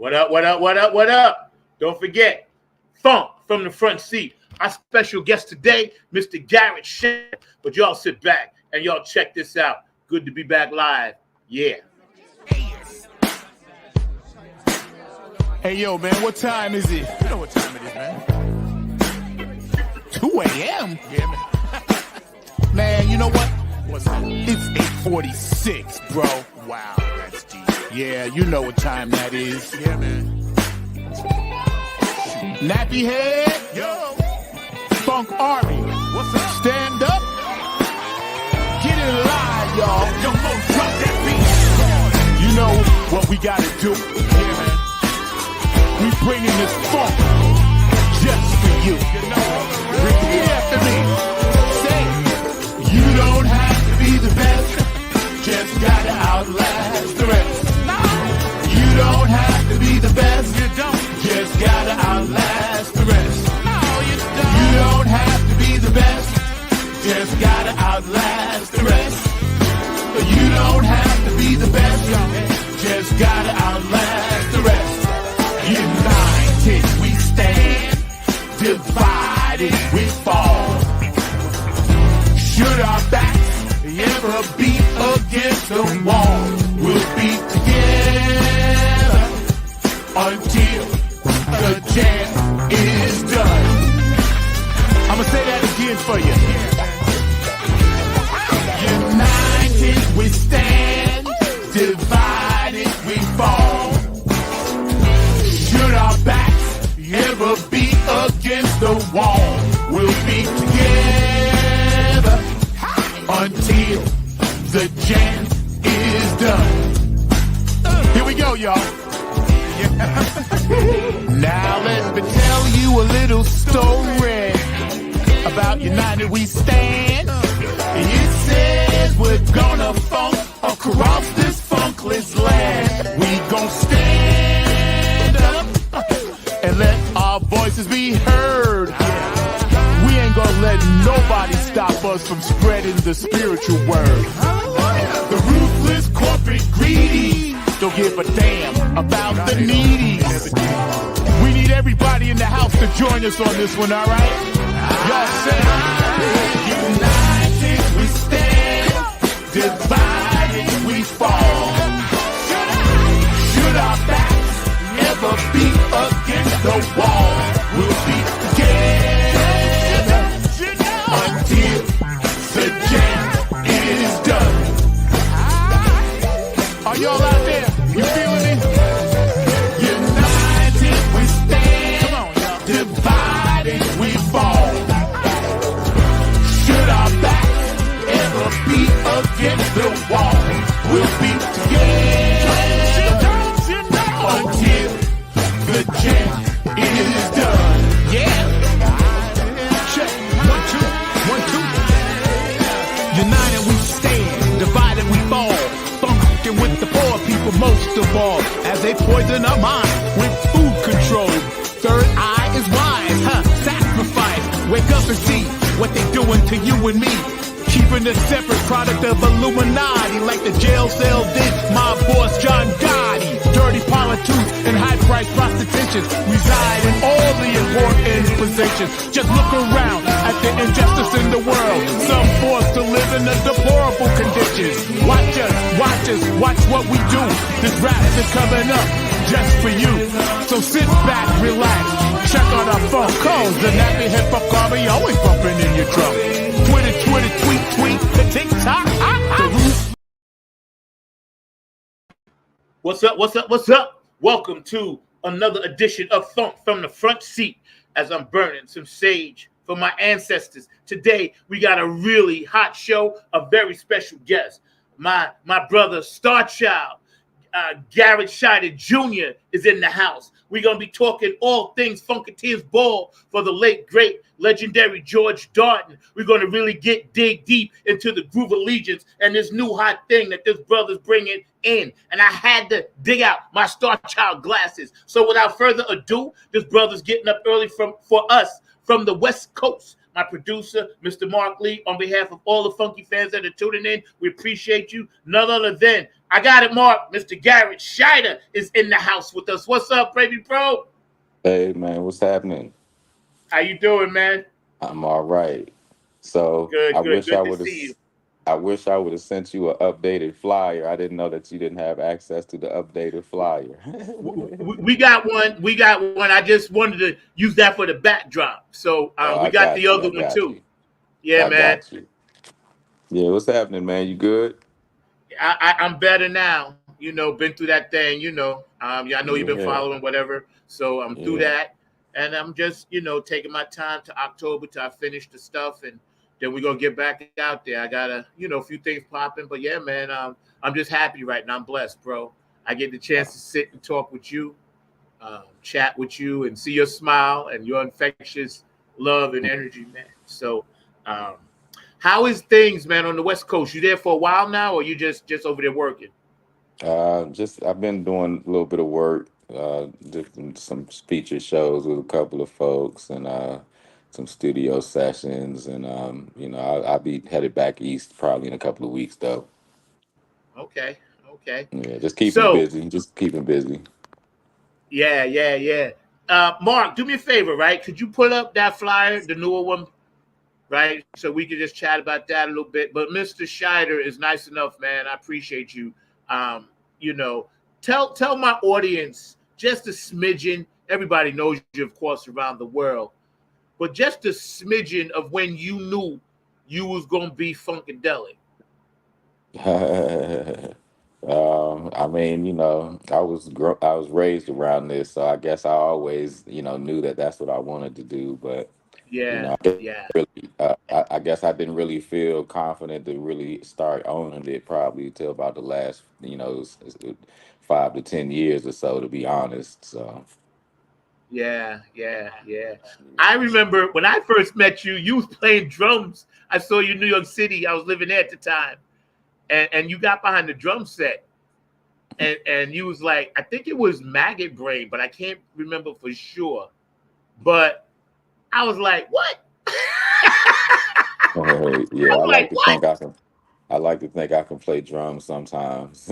What up, what up, what up, what up? Don't forget, Funk from the front seat. Our special guest today, Mr. Garrett Shider. But y'all sit back and y'all check this out. Good to be back live. Yeah. Hey, yo, man, what time is it? You know what time it is, man. 2 a.m.? Yeah, man. Man, you know what? What's that? It's 8:46, bro. Wow, that's deep. Yeah, you know what time that is. Yeah, man. Nappy head, Yo, Funk Army. what's up? Stand up. Get it live, y'all. Yo, Mo, drop that beat. You know what we gotta do. Yeah, man. We bringing this funk just for you. You know, Repeat after me. Say, you don't have to be the best, just gotta outlast the rest. You don't have to be the best, you don't. just gotta outlast the rest. No, you don't. You don't have to be the best, just gotta outlast the rest. You don't have to be the best, just gotta outlast the rest. United we stand, divided we fall. Should our backs ever be against the wall, we'll be together until the jam is done. I'ma say that again for you. United we stand, divided we fall. Should our backs ever be against the wall, we'll be together until the jam is done. Here we go, y'all. Now let me tell you a little story about United We Stand. It says we're gonna funk across this funkless land. We gon' stand up and let our voices be heard. We ain't gonna let nobody stop us from spreading the spiritual word. The ruthless corporate greedy don't give a damn about the needy. We need everybody in the house to join us on this one, all right? Y'all say, united we stand, divided we fall. Should our backs ever be against the wall, we'll be together until the jam is done. Are y'all out there? You feeling me? United we stand. Come on, y'all. Divided we fall. Should our backs ever be against the wall, we'll be together until the jam is done. Yeah. Check. 1, 2, 1, 2. United we stand, divided we fall. Funkin' with the poor people most of all, as they poison our mind with food control. Third eye is wise, sacrifice. Wake up and see what they doing to you and me. Keeping a separate product of Illuminati, like the jail cell did my boss John Gotti. Dirty politics and high-priced prostitution reside in all the important positions. Just look around at the injustice in the world. Some forced to live in the deplorable conditions. Watch us, watch what we do. This rap is coming up just for you. So sit back, relax, check out our phone calls. The nappy hip-hop army always bumping in your drum. Twitter, tweet, the TikTok. What's up, what's up, what's up? Welcome to another edition of Funk from the front seat as I'm burning some sage for my ancestors. Today, we got a really hot show, a very special guest. My brother, Star Child, Garrett Shider Jr. is in the house. We're going to be talking all things FUNKATEERS ball for the late, great, legendary George Darton. We're going to really dig deep into the groove allegiance and this new hot thing that this brother's bringing in. And I had to dig out my Star Child glasses. So without further ado, this brother's getting up early for us from the West Coast. my producer, Mr. Mark Lee. On behalf of all the funky fans that are tuning in, we appreciate you. None other than, I got it, Mark, Mr. Garrett SHIDER is in the house with us. What's up, baby bro? Hey man, what's happening? How you doing, man? I'm all right. So Good, good, good to see you. I wish I would have sent you an updated flyer. I didn't know that you didn't have access to the updated flyer. We got one. We got one. I just wanted to use that for the backdrop. So Oh, we I got the got you. other I one got too. you. Yeah, I man. got you. Yeah, what's happening, man? You good? I'm better now. Been through that thing. Yeah, I know you've been Yeah, following whatever. So I'm through yeah. that, and I'm just taking my time to October till I finish the stuff, and then we're gonna get back out there. I gotta a few things popping, but yeah, man. I'm just happy right now. I'm blessed, bro. I get the chance to sit and talk with you, chat with you, and see your smile and your infectious love and energy, man. So, um, how is things, man, on the West Coast? You there for a while now, or you just over there working? Just I've been doing a little bit of work, different some feature shows with a couple of folks, and some studio sessions, and I'll be headed back east probably in a couple of weeks though. Okay, okay. Yeah, just keeping So, busy, just keeping busy. yeah, yeah, yeah. Mark, do me a favor, right? Could you pull up that flyer, the newer one, right? So we could just chat about that a little bit. But Mr. Scheider is nice enough, man. I appreciate you. Um, you know, tell my audience just a smidgen. Everybody knows you, of course, around the world, but just a smidgen of when you knew you was gonna be funkadelic. I mean, I was raised around this, so I guess I always, knew that that's what I wanted to do. But Yeah, I didn't yeah, really, I guess I didn't really feel confident to really start owning it probably until about the last, 5 to 10 years or so, to be honest. So, yeah, yeah, yeah. I remember when I first met you, you was playing drums. I saw you in New York City. I was living there at the time. And you got behind the drum set and you was like, I think it was Maggot Brain, but I can't remember for sure. But I was like, what? yeah, I'm like, what? I like to think I can play drums sometimes.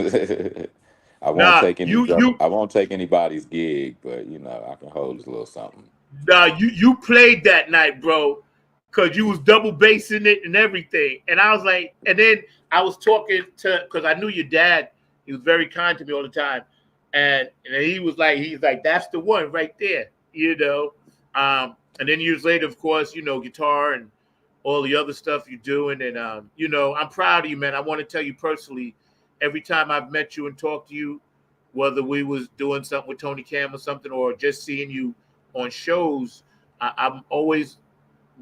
I won't Nah, take any drum. I won't take anybody's gig, but I can hold a little something. you played that night, bro, because you was double bassing it and everything. And I was like, and then I was talking to because I knew your dad. He was very kind to me all the time, and he's like, that's the one right there. And then years later, of course, guitar and all the other stuff you're doing, and I'm proud of you, man. I want to tell you personally, every time I've met you and talked to you, whether we was doing something with Tony Cam or something, or just seeing you on shows, I'm always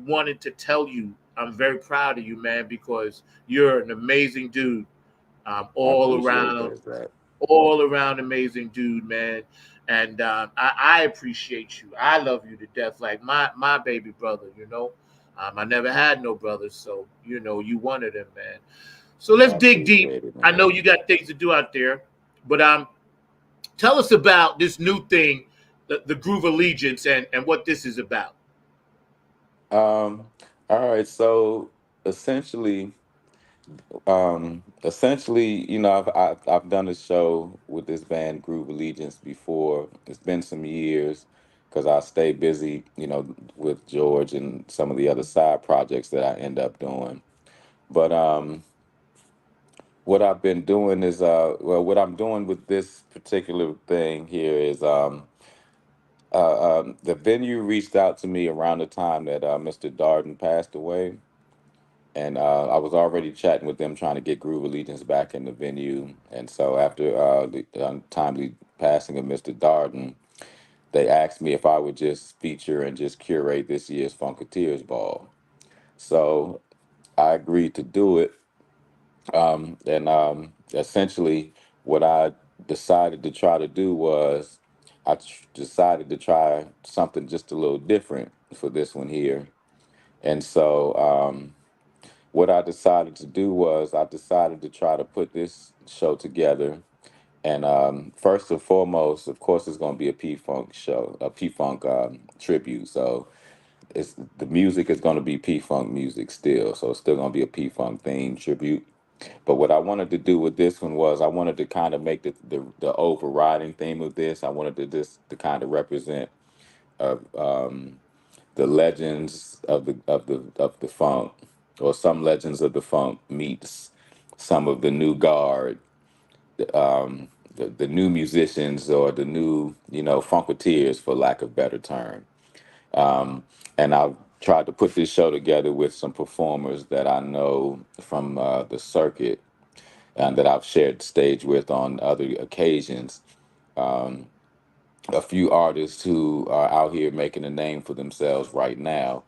wanted to tell you I'm very proud of you, man, because you're an amazing dude, I appreciate that. all around amazing dude, man. And I appreciate you. I love you to death, like my baby brother. I never had no brothers, so you one of them, man. So let's I dig deep. appreciate it, I know man. you got things to do out there, but tell us about this new thing, the Groove Allegiance, and what this is about. Um, all right, so essentially, I've done a show with this band Groove Allegiance before. It's been some years because I stay busy, with George and some of the other side projects that I end up doing. But what I've been doing is, what I'm doing with this particular thing here is, the venue reached out to me around the time that Mr. Darden passed away, and I was already chatting with them trying to get Groove Allegiance back in the venue. And so after the untimely passing of Mr. Darden, they asked me if I would just feature and just curate this year's Funkateers ball. So I agreed to do it. And essentially, what I decided to try to do was decided to try something just a little different for this one here. And so, what I decided to do was I decided to try to put this show together. And first and foremost, of course, it's going to be a P Funk show, a P Funk tribute. So it's the music is going to be P-Funk music still, so it's still going to be a P-Funk theme tribute. But what I wanted to do with this one was I wanted to kind of make the overriding theme of this. I wanted to this to kind of represent uh, um, the legends of the funk, or some legends of the funk meets some of the new guard, the new musicians, or the new, funketeers, for lack of better term. And I've tried to put this show together with some performers that I know from the circuit and that I've shared stage with on other occasions. A few artists who are out here making a name for themselves right now.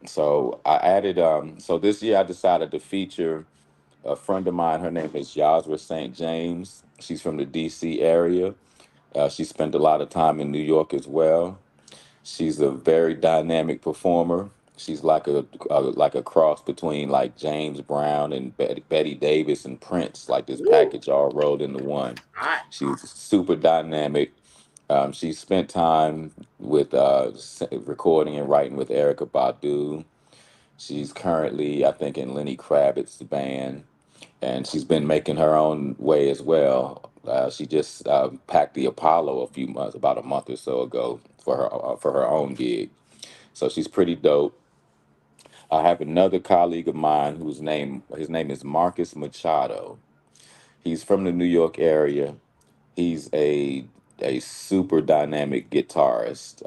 So I added, so this year I decided to feature a friend of mine. Her name is Yasra St. James. She's from the DC area. She spent a lot of time in New York as well. She's a very dynamic performer. She's like a cross between like James Brown and Betty Davis and Prince, like this Woo. package all rolled into one. Hot. She's super dynamic. She spent time with recording and writing with Erica Badu. She's currently, I think, in Lenny Kravitz's band, and she's been making her own way as well. She just packed the Apollo about a month or so ago for her own gig. So she's pretty dope. I have another colleague of mine his name is Marcus Machado. He's from the New York area. He's a super dynamic guitarist.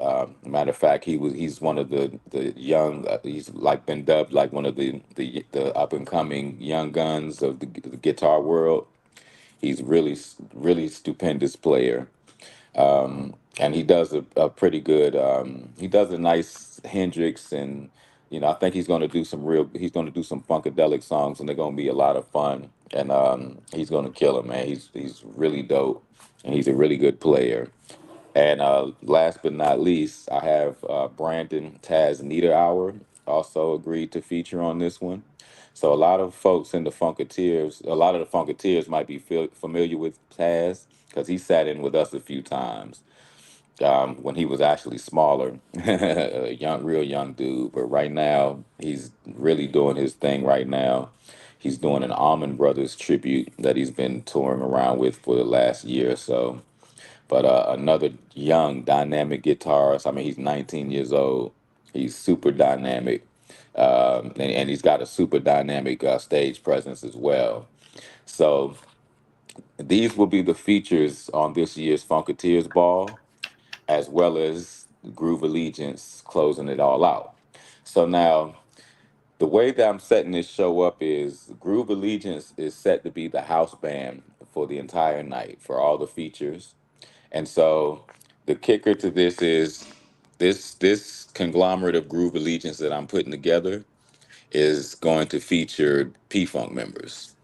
Matter of fact, he's one of the young. He's like been dubbed like one of the up and coming young guns of the guitar world. He's really stupendous player. And he does a pretty good. He does a nice Hendrix, and I think he's going to do some funkadelic songs, and they're going to be a lot of fun. And he's going to kill it, man. He's really dope, and he's a really good player. And last but not least, I have Brandon Taz Niederauer also agreed to feature on this one. So a lot of folks in a lot of the Funketeers might be familiar with Taz because he sat in with us a few times when he was actually smaller, a real young dude. But right now, he's really doing his thing right now. He's doing an Allman Brothers tribute that he's been touring around with for the last year or so. But another young, dynamic guitarist. I mean, he's 19 years old. He's super dynamic. And he's got a super dynamic stage presence as well. So these will be the features on this year's Funketeers Ball, as well as Groove Allegiance closing it all out. So now, the way that I'm setting this show up is Groove Allegiance is set to be the house band for the entire night for all the features. And so the kicker to this is this conglomerate of Groove Allegiance that I'm putting together is going to feature P-Funk members.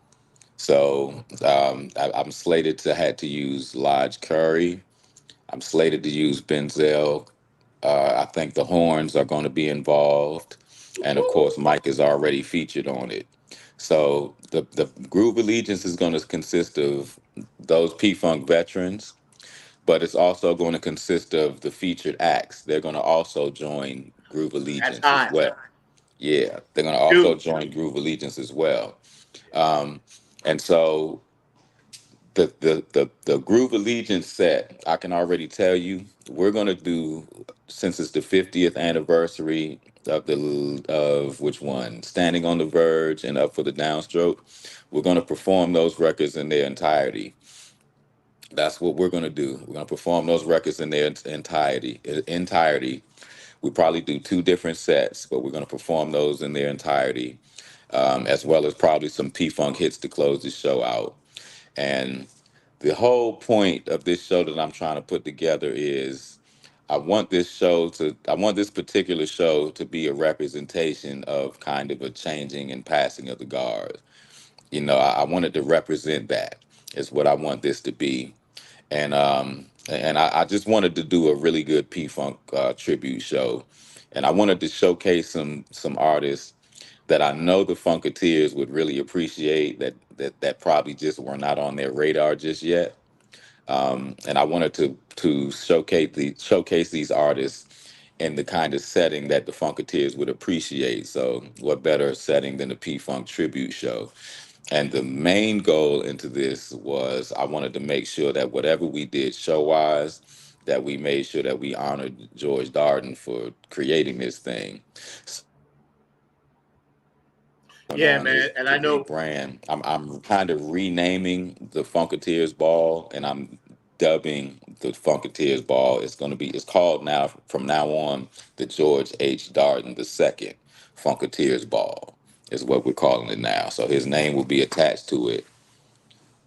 So I'm slated to had to use Lodge Curry. I'm slated to use Benzel. I think the horns are going to be involved, and of course, Mike is already featured on it. So the Groove Allegiance is going to consist of those P-Funk veterans, but it's also going to consist of the featured acts. They're going to also join Groove That's Allegiance as hot. well. Yeah, they're going to also Dude. join Groove Allegiance as well. Um, and so the Groove Allegiance set, I can already tell you, we're going to do, since it's the 50th anniversary of which one, Standing on the Verge and Up for the Downstroke, we're going to perform those records in their entirety. That's what we're going to do. We're going to perform those records in their entirety. We probably do two different sets, but we're going to perform those in their entirety, as well as probably some P-Funk hits to close the show out. And the whole point of this show that I'm trying to put together is I want this particular show to be a representation of kind of a changing and passing of the guard. I wanted to represent that is what I want this to be. And I just wanted to do a really good P-Funk tribute show. And I wanted to showcase some artists that I know the Funketeers would really appreciate that probably just were not on their radar just yet. And I wanted to showcase these artists in the kind of setting that the Funkateers would appreciate. So what better setting than a P-Funk tribute show? And the main goal into this was I wanted to make sure that whatever we did show-wise, that we made sure that we honored George Darden for creating this thing. Yeah, On man. is And to I know, rebrand. I'm kind of renaming the Funkateers Ball, and I'm dubbing the Funkateers Ball. It's called now from now on the George H. Darden II Funkateers Ball is what we're calling it now. So his name will be attached to it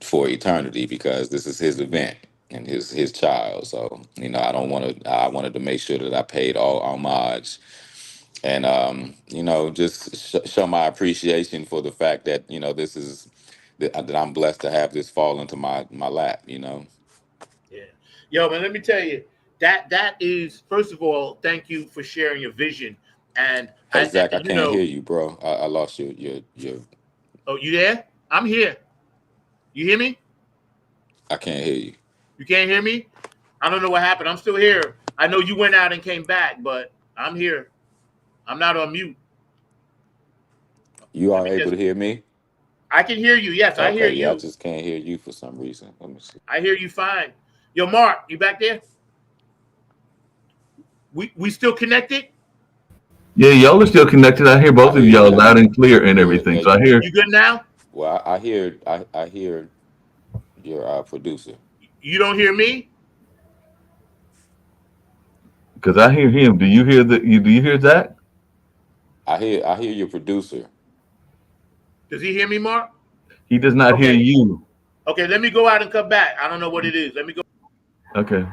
for eternity because this is his event and his child. So I don't want to. I wanted to make sure that I paid all homage and just show my appreciation for the fact that this is that I'm blessed to have this fall into my lap. yeah. Yo, man, let me tell you, that is, first of all, thank you for sharing your vision. And Hey Zach, I you can't know, hear you, bro. I lost your. oh, you there? I'm here. You hear me? I can't hear you. You can't hear me? I don't know what happened. I'm still here. I know you went out and came back, but I'm here. I'm not on mute. You Let are me able just, to hear me? I can hear you. Yes, I hear Okay, yeah, I you. just can't hear you for some reason. Let me see. I hear you fine. Yo, Mark, you back there? We still connected? Yeah, y'all are still connected. I hear I both hear of you y'all now. loud and clear You and good? everything. Yeah. So I hear You good now? Well, I hear your producer. You don't hear me? because I hear him. Do you hear do you hear Zach? I hear your producer. Does he hear me, Mark? He does not hear Okay. you. Okay, let me go out and come back. I don't know what it is. Let me go. Okay.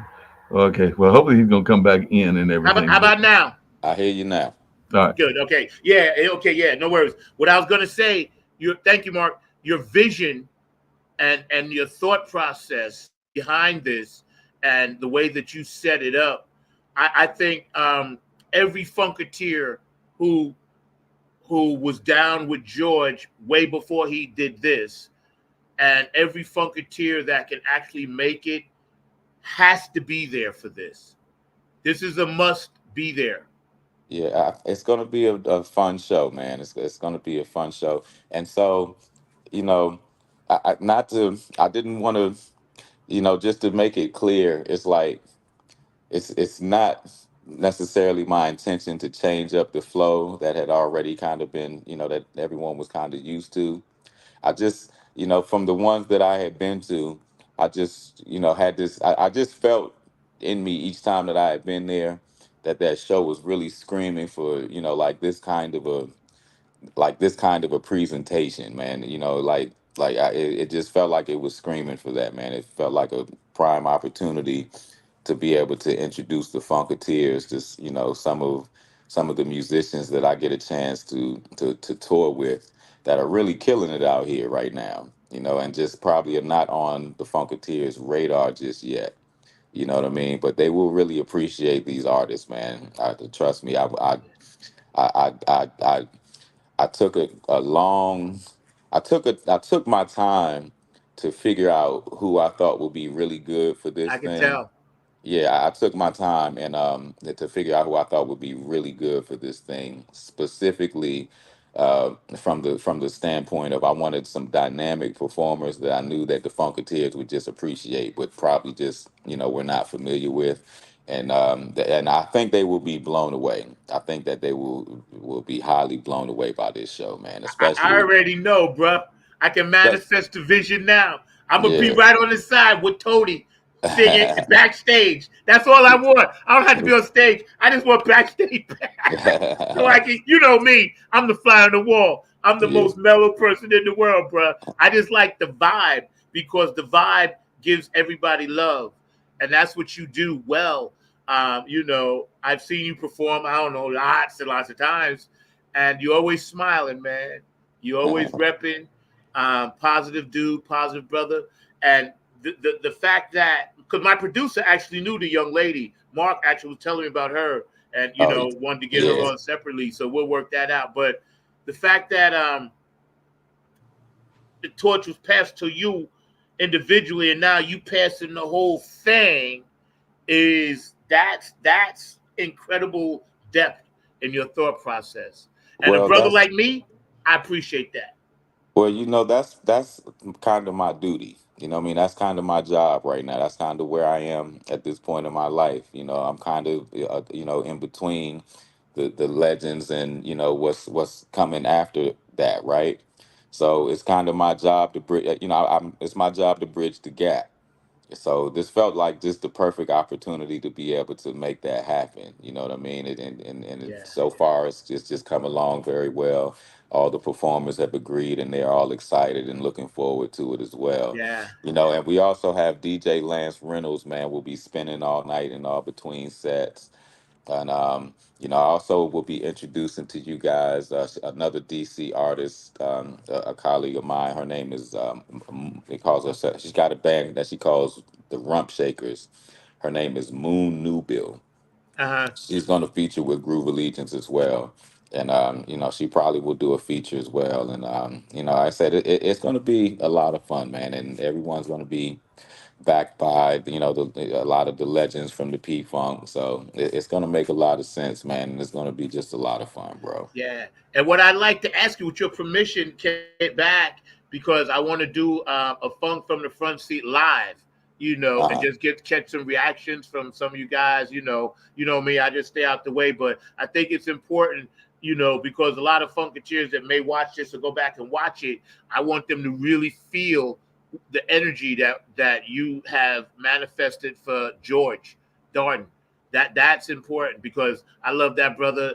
Okay. Well, hopefully he's gonna come back in and How everything. about now? I hear you now. All right. Good. Okay. Yeah. Okay. Yeah. No worries. What I was gonna say, thank you, Mark. Your vision and your thought process behind this and the way that you set it up, I think every Funkateer who was down with George way before he did this, and every Funkateer that can actually make it has to be there for this. This is a must be there. Yeah, it's gonna be a fun show, man. It's gonna be a fun show, and so you know, I didn't want to, just to make it clear, it's like it's not necessarily my intention to change up the flow that had already kind of been, that everyone was kind of used to. I just, from the ones that I had been to, I just, had this, I just felt in me each time that I had been there that show was really screaming for, this kind of a presentation, man. It just felt like it was screaming for that, man. It felt like a prime opportunity to be able to introduce the Funkateers to some of the musicians that I get a chance to tour with that are really killing it out here right now, and just probably are not on the Funkateers radar just yet. You know what I mean? But they will really appreciate these artists, man. Trust me. I took a long, I took my time to figure out who I thought would be really good for this I can thing. tell. Yeah, I took my time and to figure out who I thought would be really good for this thing, specifically from the standpoint of I wanted some dynamic performers that I knew that the Funkateers would just appreciate, but probably just we're not familiar with, and I think they will be blown away. I think that they will be highly blown away by this show, man. I Especially, already know, bruh. I can manifest the vision now. I'm gonna be yeah. right on the side with Tony singing backstage. That's all I want. I don't have to be on stage. I just want backstage. So I can, you know me. I'm the fly on the wall. I'm the Yeah. most mellow person in the world, bruh. I just like the vibe because the vibe gives everybody love, and that's what you do well. I've seen you perform. I don't know, lots and lots of times, and you're always smiling, man. You always repping, positive dude, positive brother, and the fact that because my producer actually knew the young lady, Mark actually was telling me about her, and Oh, wanted to get her yeah. on separately, so we'll work that out. But the fact that the torch was passed to you individually, and now you passing the whole thing is that's incredible depth in your thought process. And a Well, brother that's like me, I appreciate that. well, that's kind of my duty. You know what I mean? That's kind of my job right now. That's kind of where I am at this point in my life. You know, I'm kind of in between the legends and what's coming after that, right? So it's kind of my job to bridge. I'm it's my job to bridge the gap. So this felt like just the perfect opportunity to be able to make that happen. You know what I mean? Yeah, So far, it's just come along very well. All the performers have agreed, and they're all excited and looking forward to it as well. yeah, And we also have DJ Lance Reynolds. Man, will be spinning all night and all between sets. And I also will be introducing to you guys another DC artist, a colleague of mine. Her name is they calls her. She's got a band that she calls the Rump Shakers. Her name is Moon Newbill. uh-huh. She's going to feature with Groove Allegiance as well. And she probably will do a feature as well. And I said it's going to be a lot of fun, man. And everyone's going to be backed by a lot of the legends from the P Funk. So it's gonna make a lot of sense, man, and it's gonna be just a lot of fun, bro. Yeah. And what I'd like to ask you, with your permission, get back, because I want to do a funk from the front seat live, and Uh-huh. just catch some reactions from some of you guys. Me, I just stay out the way, but I think it's important, because a lot of Funkateers that may watch this or go back and watch it, I want them to really feel the energy that you have manifested for George Darden. That's important, because I love that brother.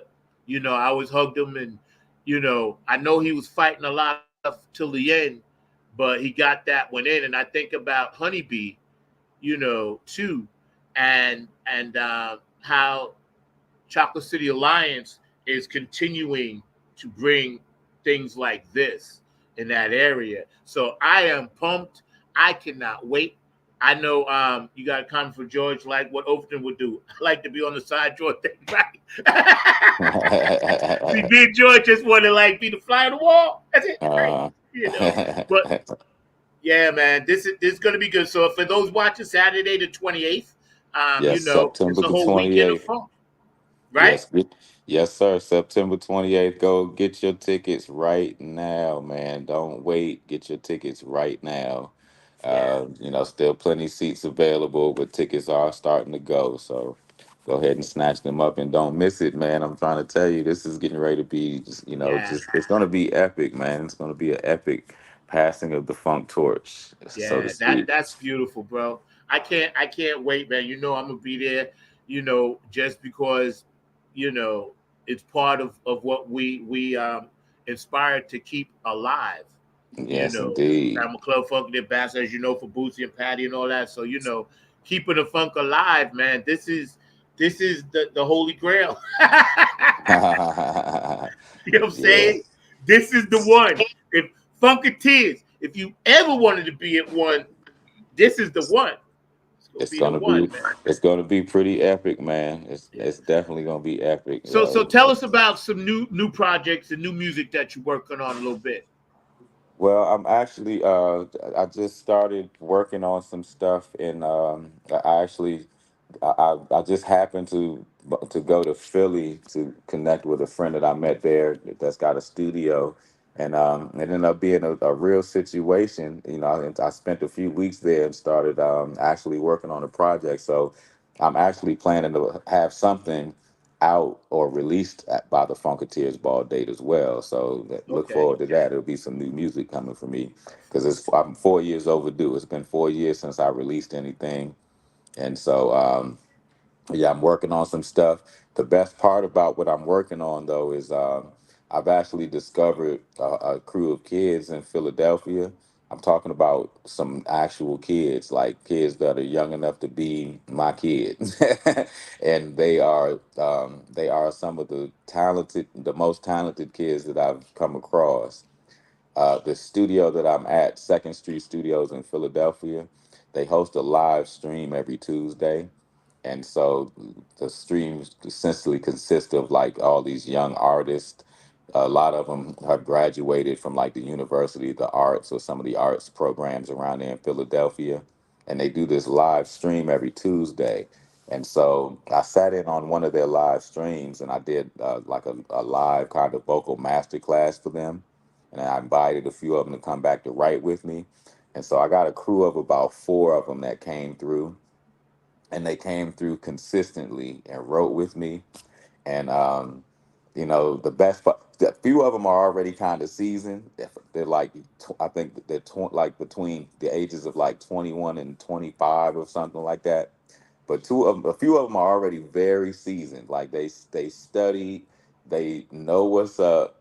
I always hugged him, and I know he was fighting a lot till the end, but he got that one in. And I think about Honeybee, too, and how Chocolate City Alliance is continuing to bring things like this in that area. So I am pumped. I cannot wait. I know you got a comment for George, like what Overton would do. I like to be on the side, George. See, me and George just want to be the fly on the wall. That's it, right? uh, But yeah, man, this is gonna be good. So for those watching Saturday the 28th, yes, it's September a the whole weekend of 28th. fun, right? Yes, yes, sir. September 28th. Go get your tickets right now, man. Don't wait. Get your tickets right now. Yeah, Still plenty seats available, but tickets are starting to go. So go ahead and snatch them up and don't miss it, man. I'm trying to tell you, this is getting ready to be yeah. just it's gonna be epic, man. It's gonna be an epic passing of the funk torch, so to Yeah, that speak. that's beautiful, bro. I can't wait, man. I'm gonna be there, just because, you know, it's part of what we inspired to keep alive. Yes, indeed. I'm a Club Funk ambassador, as you know, for Bootsy and Patty and all that. So, keeping the funk alive, man. This is the holy grail. You know what I'm saying? Yes. This is the one. If Funkateers, if you ever wanted to be at one, this is the one. It's gonna It's be the gonna one, be man. it's gonna be pretty epic, man. It's Yeah. it's definitely gonna be epic. So tell us about some new projects and new music that you're working on a little bit. Well, I'm actually I just started working on some stuff and I actually I just happened to go to Philly to connect with a friend that I met there that's got a studio, and it ended up being a real situation. I spent a few weeks there and started actually working on a project. So I'm actually planning to have something out or released by the Funkateers ball date as well. So look Okay. forward to that. There'll be some new music coming for me because I'm 4 years overdue. It's been 4 years since I released anything, and so yeah, I'm working on some stuff. The best part about what I'm working on, though, is I've actually discovered a crew of kids in Philadelphia. I'm talking about some actual kids, like kids that are young enough to be my kids, and they are some of the most talented kids that I've come across. The studio that I'm at, Second Street Studios in Philadelphia, they host a live stream every Tuesday. And so the streams essentially consist of like all these young artists. A lot of them have graduated from like the University of the Arts or some of the arts programs around there in Philadelphia. And they do this live stream every Tuesday. And so I sat in on one of their live streams, and I did like a live kind of vocal master class for them. And I invited a few of them to come back to write with me. And so I got a crew of about four of them that came through, and they came through consistently and wrote with me. And the best part, a few of them are already kind of seasoned. They're like, I think they're like between the ages of like 21 and 25 or something like that. But a few of them are already very seasoned. Like they study, they know what's up.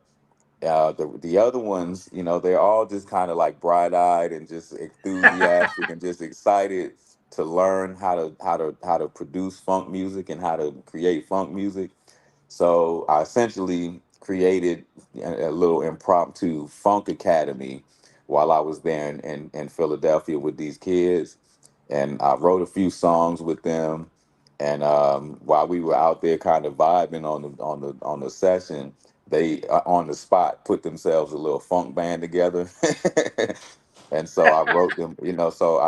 The other ones, they're all just kind of like bright-eyed and just enthusiastic and just excited to learn how to produce funk music and how to create funk music. So I essentially created a little impromptu funk academy while I was there in Philadelphia with these kids, and I wrote a few songs with them. And while we were out there kind of vibing on the session, they on the spot put themselves a little funk band together. And so I wrote them, so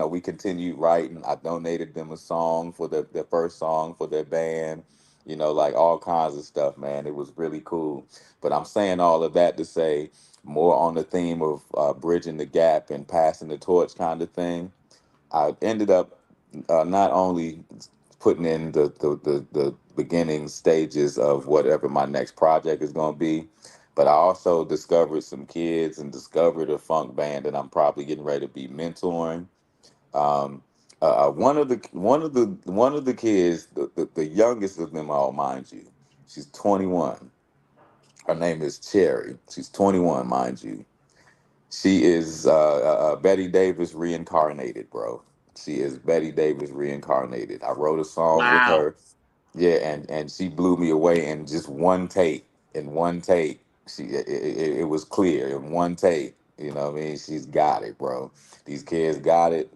we continued writing. I donated them a song for their first song for their band, like all kinds of stuff, man. It was really cool. But I'm saying all of that to say more on the theme of bridging the gap and passing the torch kind of thing. I ended up not only putting in the beginning stages of whatever my next project is going to be, but I also discovered some kids and discovered a funk band that I'm probably getting ready to be mentoring. Um, one of the kids, the youngest of them all, mind you, she's 21. Her name is Cherry. She's 21, mind you. She is Betty Davis reincarnated, bro. She is Betty Davis reincarnated. I wrote a song with Wow. her. Yeah, and she blew me away in just one take. In one take, it was clear in one take. You know what I mean? She's got it, bro. These kids got it,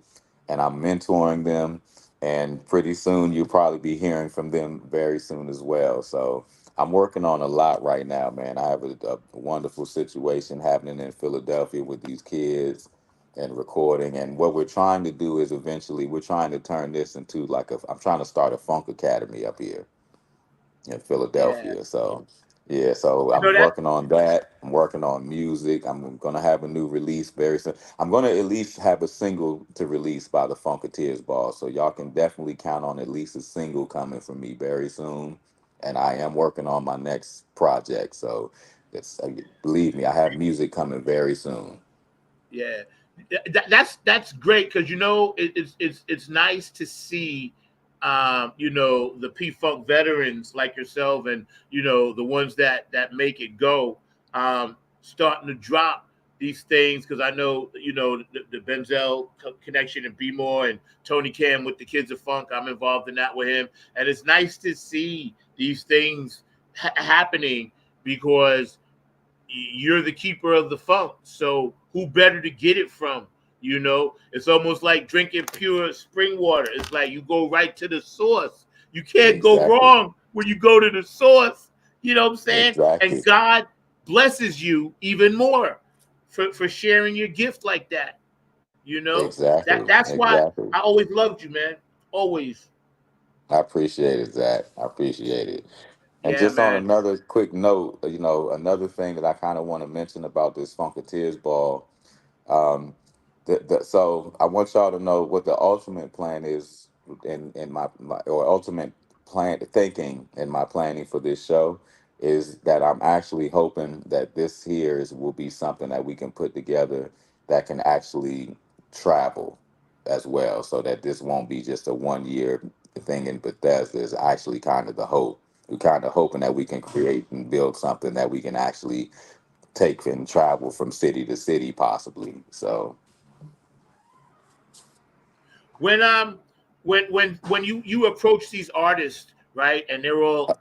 and I'm mentoring them. And pretty soon you'll probably be hearing from them very soon as well. So I'm working on a lot right now, man. I have a wonderful situation happening in Philadelphia with these kids and recording. And what we're trying to do is eventually we're trying to turn this into like I'm trying to start a funk academy up here in Yeah. Philadelphia. So yeah, so You know I'm that. working on that. I'm working on music. I'm gonna have a new release very soon. I'm gonna at least have a single to release by the FUNKATEERS ball. So y'all can definitely count on at least a single coming from me very soon. And I am working on my next project. So it's believe me, I have music coming very soon. Yeah, that's great because it's nice to see, the P Funk veterans like yourself and the ones that make it go, starting to drop these things because I know the Benzel connection and B More and Tony Cam with the Kids of Funk. I'm involved in that with him, and it's nice to see these things happening because you're the keeper of the funk. So who better to get it from? It's almost like drinking pure spring water. It's like you go right to the source. You can't go Exactly. wrong when you go to the source. You know what I'm saying? And Exactly. God blesses you even more for sharing your gift like that. Exactly. That's why Exactly. I always loved you, man. Always. I appreciate it, Zach. I appreciate it. And Yeah, just on man. another quick note, another thing that I kind of want to mention about this Funkateers ball. Um, so I want y'all to know what the ultimate plan is in my or ultimate plan thinking in my planning for this show is that I'm actually hoping that this here will be something that we can put together that can actually travel as well, so that this won't be just a 1 year thing in Bethesda. Is actually kind of the hope. We're kind of hoping that we can create and build something that we can actually take and travel from city to city possibly. So When you approach these artists, right, and they're all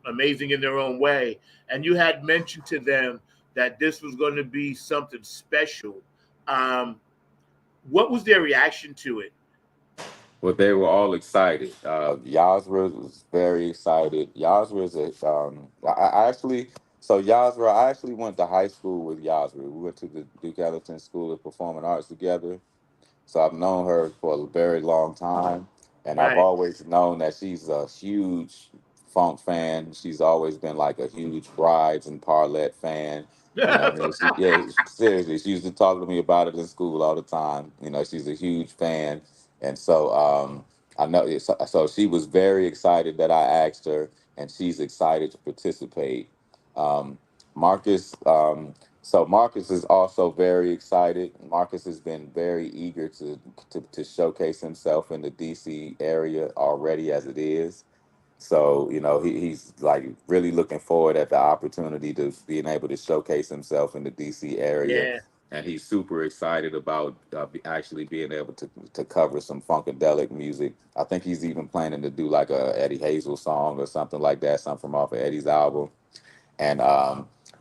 amazing in their own way, and you had mentioned to them that this was going to be something special, um what was their reaction to it? but they were all excited. Yasra was very excited. Yasra is I actually, so Yasra, I actually went to high school with Yasra. We went to the Duke Ellington School of Performing Arts together. So I've known her for a very long time. And I've Right. always known that she's a huge funk fan. She's always been like a huge Brides and Parlette fan. You know what I mean? Yeah, seriously, she used to talk to me about it in school all the time. You know, she's a huge fan. And so I know, so she was very excited that I asked her, and she's excited to participate. Um, Marcus, so Marcus is also very excited. Marcus has been very eager to showcase himself in the DC area already as it is. So, you know, he's like really looking forward at the opportunity to being able to showcase himself in the DC area. Yeah. And he's super excited about actually being able to cover some funkadelic music. I think he's even planning to do like a Eddie Hazel song or something like that, something from off of Eddie's album. And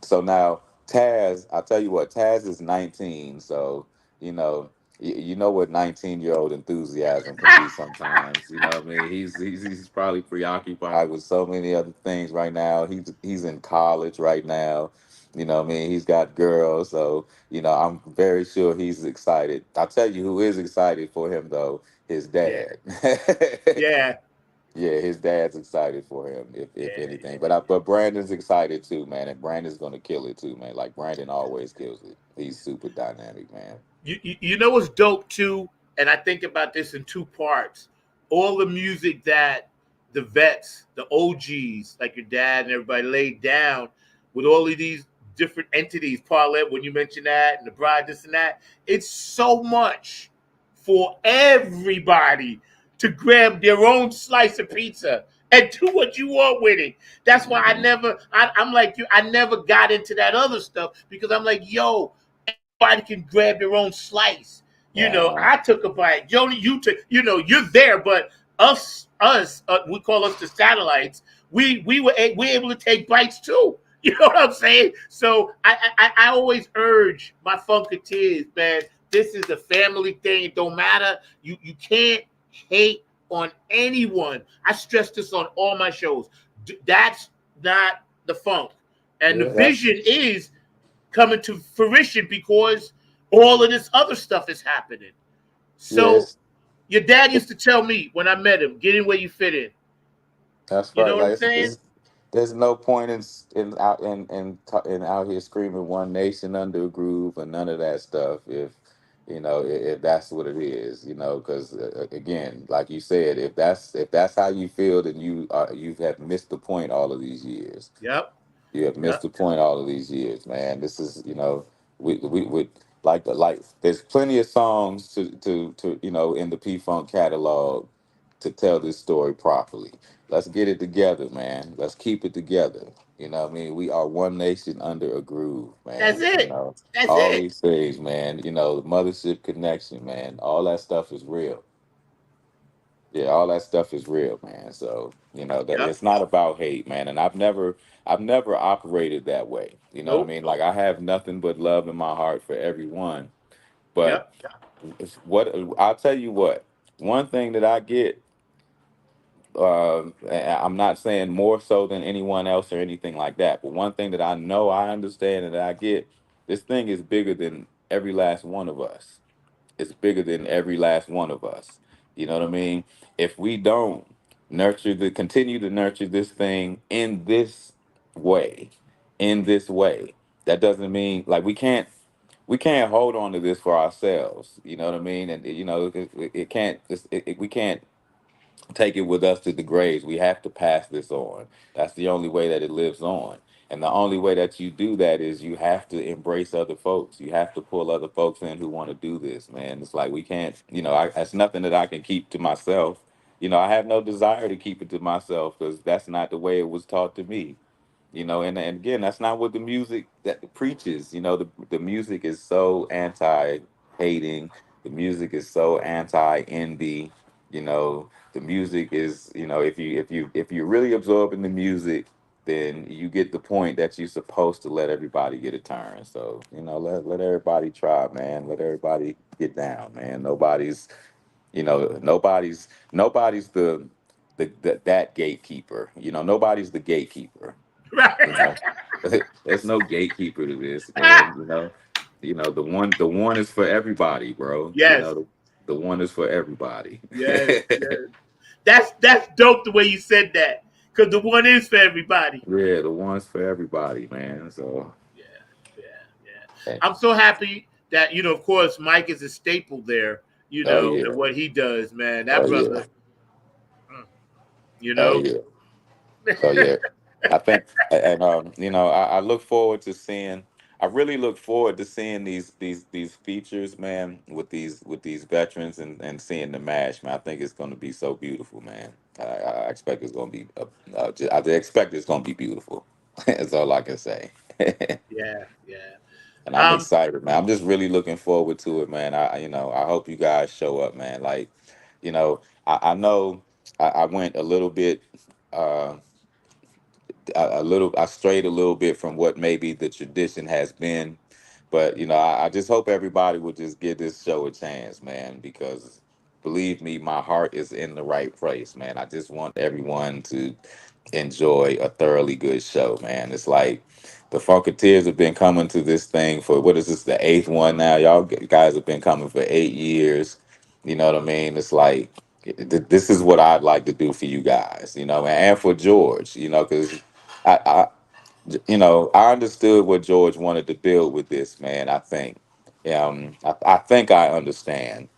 so now Taz, I tell you what, Taz is 19, so you know, you know what 19-year-old enthusiasm can be sometimes. You know what I mean? He's probably preoccupied with so many other things right now. He's in college right now. You know what I mean? He's got girls, so you know, I'm very sure he's excited. I'll tell you who is excited for him though, his Yeah. dad. Yeah. Yeah, his dad's excited for him, if Yeah. anything. But Brandon's excited too, man, and Brandon's gonna kill it too, man. Like Brandon always kills it. He's super dynamic, man. You know what's dope too, and I think about this in two parts. All the music that the vets, the OGs, like your dad and everybody laid down with all of these different entities, Paulette, when you mention that, and the bride, this and that, it's so much for everybody to grab their own slice of pizza and do what you want with it. That's why Mhm. I'm like you, I never got into that other stuff because I'm like, yo, everybody can grab their own slice. You know, Uh-huh. I took a bite. Joni, you took. You know, you're there, but we call us the satellites. We're able to take bites too. You know what I'm saying? So I always urge my Funkateers, man. This is a family thing. It don't matter. You can't hate on anyone. I stress this on all my shows. That's not the funk, and the Yeah, that's vision is coming to fruition because all of this other stuff is happening. So yes, your dad used to tell me when I met him, get in where you fit in. that's You right. know what Like I'm saying? there's no point in out here screaming one nation under a groove and none of that stuff. If that's what it is, because again, like you said, if that's how you feel, then you have missed the point all of these years. Yep. You have missed Yep. the point all of these years, man. This is, we like. There's plenty of songs to in the P Funk catalog to tell this story properly. Let's get it together, man. Let's keep it together. You know what I mean? We are one nation under a groove, That's man. it. That's All it. these things, man. The mothership connection, man. All that stuff is real. Yeah, all that stuff is real, man. So, that Yep. it's not about hate, man. And I've never operated that way. You know what I Nope. mean? Like I have nothing but love in my heart for everyone. But Yep. I'll tell you what, one thing that I get, I'm not saying more so than anyone else or anything like that, but one thing that I know I understand and that I get, this thing is bigger than every last one of us. It's bigger than every last one of us. You know what I mean? If we don't continue to nurture this thing in this way, that doesn't mean like we can't hold on to this for ourselves. You know what I mean? And it can't. We can't take it with us to the graves. We have to pass this on. That's the only way that it lives on. And the only way that you do that is you have to embrace other folks. You have to pull other folks in who want to do this, man. It's like we can't, that's nothing that I can keep to myself. I have no desire to keep it to myself because that's not the way it was taught to me. And again, that's not what the music that preaches. The music is so anti-hating. The music is so anti-envy. The music is, if you're really absorbing the music, then you get the point that you're supposed to let everybody get a turn. So, let everybody try, man. Let everybody get down, man. Nobody's that gatekeeper. Nobody's the gatekeeper. Right. You know, there's no gatekeeper to this, man. The one is for everybody, bro. Yes. The one is for everybody. Yes. Yes. That's dope the way you said that. Because the one is for everybody. Yeah, the one's for everybody, man. So, Yeah, yeah, yeah. eh, I'm so happy that, of course, Mike is a staple there, oh yeah, and what he does, man. oh That yeah, brother, mm, you oh know. yeah. So yeah, I think, and I look forward to seeing. I really look forward to seeing these features, man, with these veterans and seeing the mash, man. I think it's going to be so beautiful, man. I expect it's going to be. I expect it's going to be beautiful. That's all I can say. Yeah, yeah. And I'm Um, excited, man. I'm just really looking forward to it, man. I hope you guys show up, man. Like, I know I went a little bit. Uh, I strayed a little bit from what maybe the tradition has been, but I just hope everybody would just give this show a chance, man, because believe me, my heart is in the right place, man. I just want everyone to enjoy a thoroughly good show, man. It's like the Funkateers have been coming to this thing for, what is this, the eighth one now? Y'all guys have been coming for 8 years. You know what I mean? It's like this is what I'd like to do for you guys, and for George, because I I understood what George wanted to build with this, man. I think, I think I understand,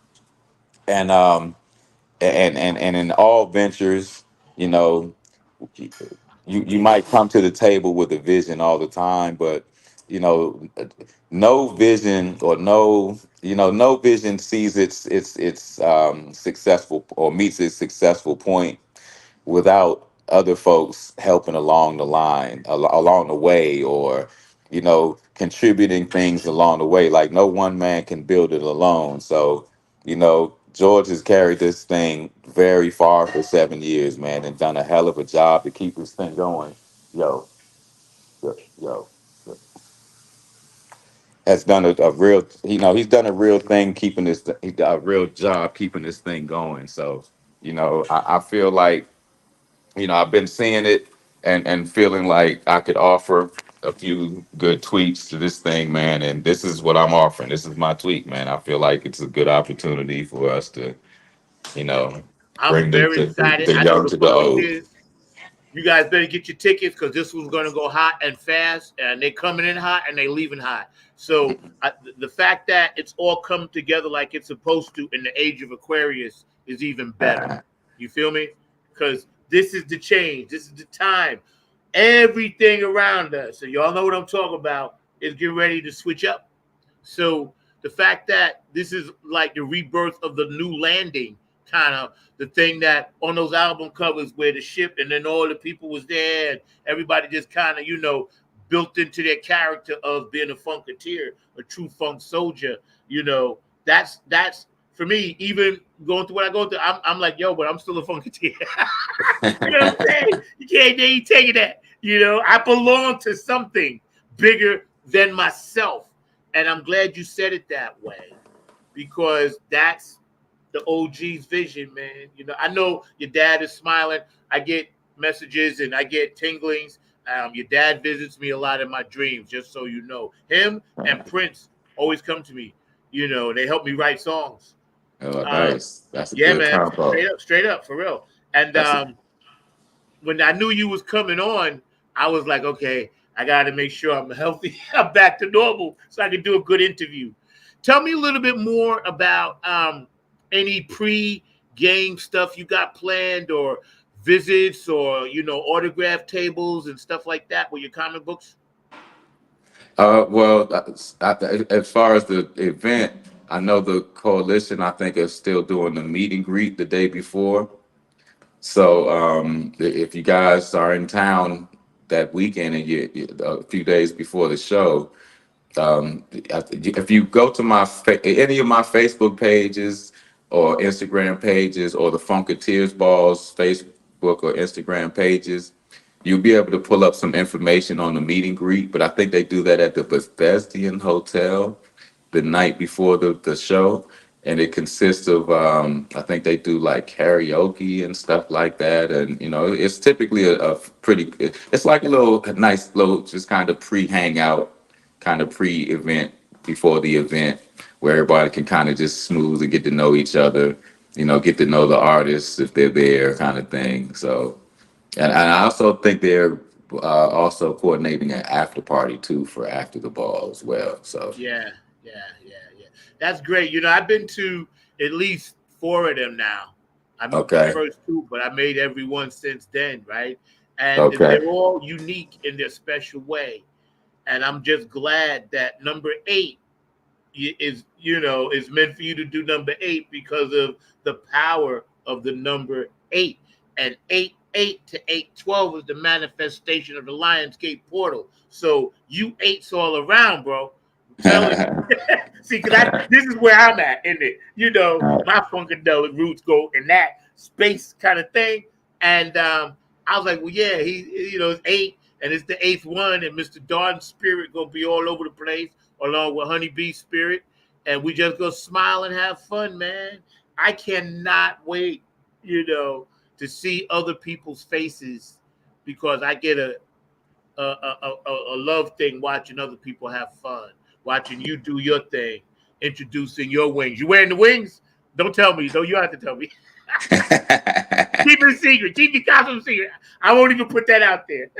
and and in all ventures, you know, you might come to the table with a vision all the time, but you know, no vision or no vision sees its successful or meets its successful point without other folks helping along the line, along the way, or contributing things along the way. Like no one man can build it alone. So George has carried this thing very far for 7 years, man, and done a hell of a job to keep this thing going. Yo, yo, has done a real, he's done a real thing keeping this, a real job keeping this thing going. So I feel like I've been seeing it and feeling like I could offer a few good tweaks to this thing, man. And this is what I'm offering. This is my tweak, man. I feel like it's a good opportunity for us to, you know, I'm bring the very excited. the I know young the to the old. Funketeers. You guys better get your tickets because this one's going to go hot and fast, and they coming in hot and they leaving hot. So the fact that it's all come together like it's supposed to in the age of Aquarius is even better. You feel me? Because this is the change. This is the time. Everything around us, so y'all know what I'm talking about, is getting ready to switch up. So the fact that this is like the rebirth of the new landing, kind of the thing that on those album covers where the ship and then all the people was there and everybody just kind of, built into their character of being a funketeer, a true funk soldier, that's for me, even going through what I go through, I'm like, yo, but I'm still a funketeer. You know what I'm saying? They ain't taking that. I belong to something bigger than myself. And I'm glad you said it that way because that's the OG's vision, man. I know your dad is smiling. I get messages and I get tinglings. Your dad visits me a lot in my dreams, just so you know. Him and Prince always come to me. They help me write songs. Oh, nice. That's a Yeah, good man. combo. Straight up, for real. And That's a, when I knew you was coming on, I was like, okay, I got to make sure I'm healthy. I'm back to normal so I can do a good interview. Tell me a little bit more about any pre-game stuff you got planned or visits or, autograph tables and stuff like that with your comic books. well, as far as the event, I know the coalition, I think, is still doing the meet and greet the day before. So if you guys are in town that weekend and a few days before the show, if you go to any of my Facebook pages or Instagram pages or the Funkateers Balls Facebook or Instagram pages, you'll be able to pull up some information on the meet and greet. But I think they do that at the Bethesdian Hotel the night before the show. And it consists of, I think they do like karaoke and stuff like that. And, it's typically a pretty, it's like a nice little, just kind of pre-hangout, kind of pre-event before the event where everybody can kind of just smooth and get to know each other. get to know the artists if they're there, kind of thing. So, and I also think they're also coordinating an after party too for after the ball as well. So, Yeah, yeah, yeah, yeah. That's great. I've been to at least 4 of them now. I missed the okay, first 2, but I made every one since then, right? And okay. they're all unique in their special way. And I'm just glad that number 8 is meant for you to do number 8 because of the power of the number 8. And 8 to 812 is the manifestation of the Lionsgate portal. So you 8s all around, bro. I'm telling you. See, because this is where I'm at in it. My funkadelic roots go in that space kind of thing. And I was like, well, yeah, it's 8, and it's the 8th one, and Mr. Darden's spirit gonna be all over the place, along with Honeybee's spirit, and we just go smile and have fun, man. I cannot wait, to see other people's faces, because I get a love thing watching other people have fun, watching you do your thing, introducing your wings. You wearing the wings? Don't tell me. Don't you have to tell me. Keep it a secret. Keep your costume secret. I won't even put that out there.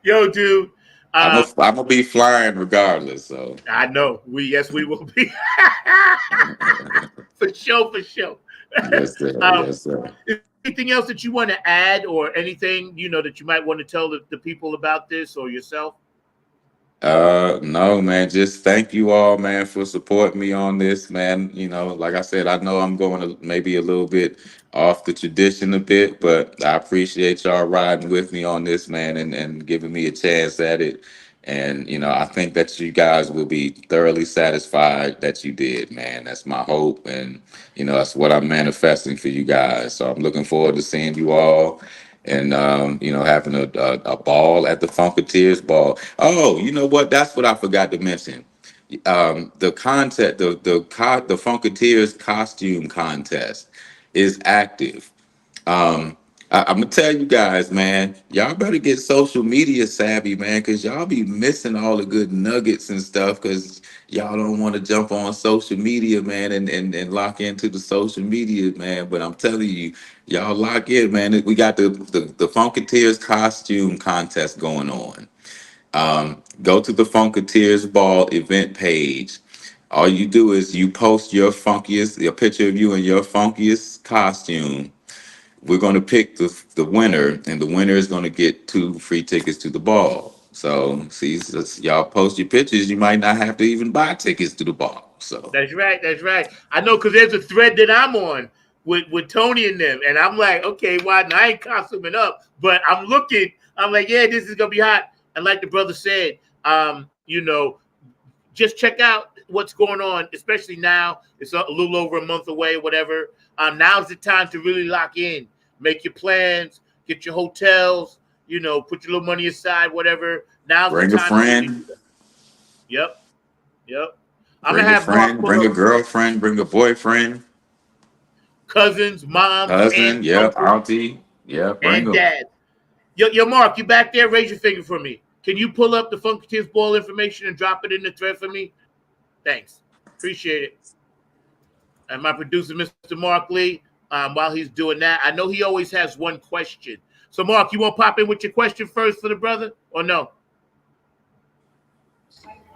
Yo, dude. I'm gonna be flying regardless. So I know. We will be. For sure, for sure. yes, sir. Yes, sir. Is there anything else that you want to add, or anything that you might want to tell the people about this or yourself? No, man, just thank you all, man, for supporting me on this, man. Like I said, I know I'm going to maybe a little bit off the tradition a bit, but I appreciate y'all riding with me on this, man, and giving me a chance at it. And, I think that you guys will be thoroughly satisfied that you did, man. That's my hope. And, that's what I'm manifesting for you guys. So I'm looking forward to seeing you all and having a ball at the Funkateers ball. Oh, you know what? That's what I forgot to mention. The contest, the Funkateers costume contest is active. I'm gonna tell you guys, man, y'all better get social media savvy, man, because y'all be missing all the good nuggets and stuff because y'all don't want to jump on social media, man, and lock into the social media, man. But I'm telling you, y'all lock in, man. We got the Funkateers costume contest going on. Go to the Funkateers Ball event page. All you do is you post a picture of you in your funkiest costume. We're going to pick the winner, and the winner is going to get 2 free tickets to the ball. So, see, y'all post your pictures, you might not have to even buy tickets to the ball. So That's right. That's right. I know, because there's a thread that I'm on with Tony and them, and I'm like, okay, why? Well, I ain't costuming up, but I'm looking. I'm like, yeah, this is gonna be hot. And like the brother said, just check out what's going on, especially now. It's a little over a month away, whatever. Now's the time to really lock in, make your plans, get your hotels, put your little money aside, whatever. Now's bring the a time. friend. Yep. Bring I'm gonna a have friend, bring a girlfriend, bring a boyfriend, cousins, moms, cousin, aunts, yep, uncles, auntie, yep, bring and them. dads. Yo, Mark, you back there? Raise your finger for me. Can you pull up the Funkateers Ball information and drop it in the thread for me? Thanks. Appreciate it. And my producer, Mr. Mark Lee, while he's doing that, I know he always has one question. So, Mark, you want to pop in with your question first for the brother, or no?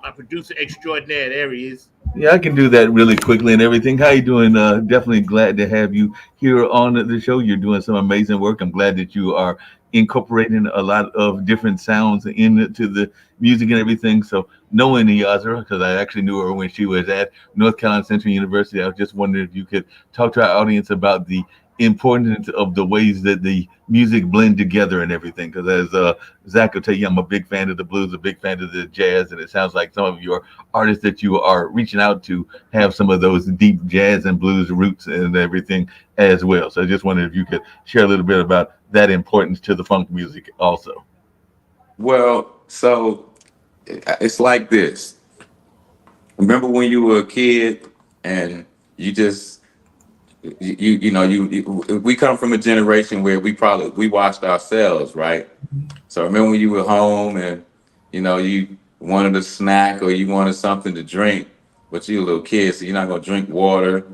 My producer extraordinaire, there he is. Yeah, I can do that really quickly and everything. How you doing? Definitely glad to have you here on the show. You're doing some amazing work. I'm glad that you are incorporating a lot of different sounds into the music and everything. So knowing Yazra, because I actually knew her when she was at North Carolina Central University, I was just wondering if you could talk to our audience about the importance of the ways that the music blend together and everything. Because as Zach will tell you, I'm a big fan of the blues, a big fan of the jazz, and it sounds like some of your artists that you are reaching out to have some of those deep jazz and blues roots and everything as well. So I just wondered if you could share a little bit about that importance to the funk music also. Well, so it's like this. Remember when you were a kid and you just we come from a generation where we watched ourselves, right? So remember when you were home and you wanted a snack or you wanted something to drink, but you're a little kid, so you're not gonna drink water.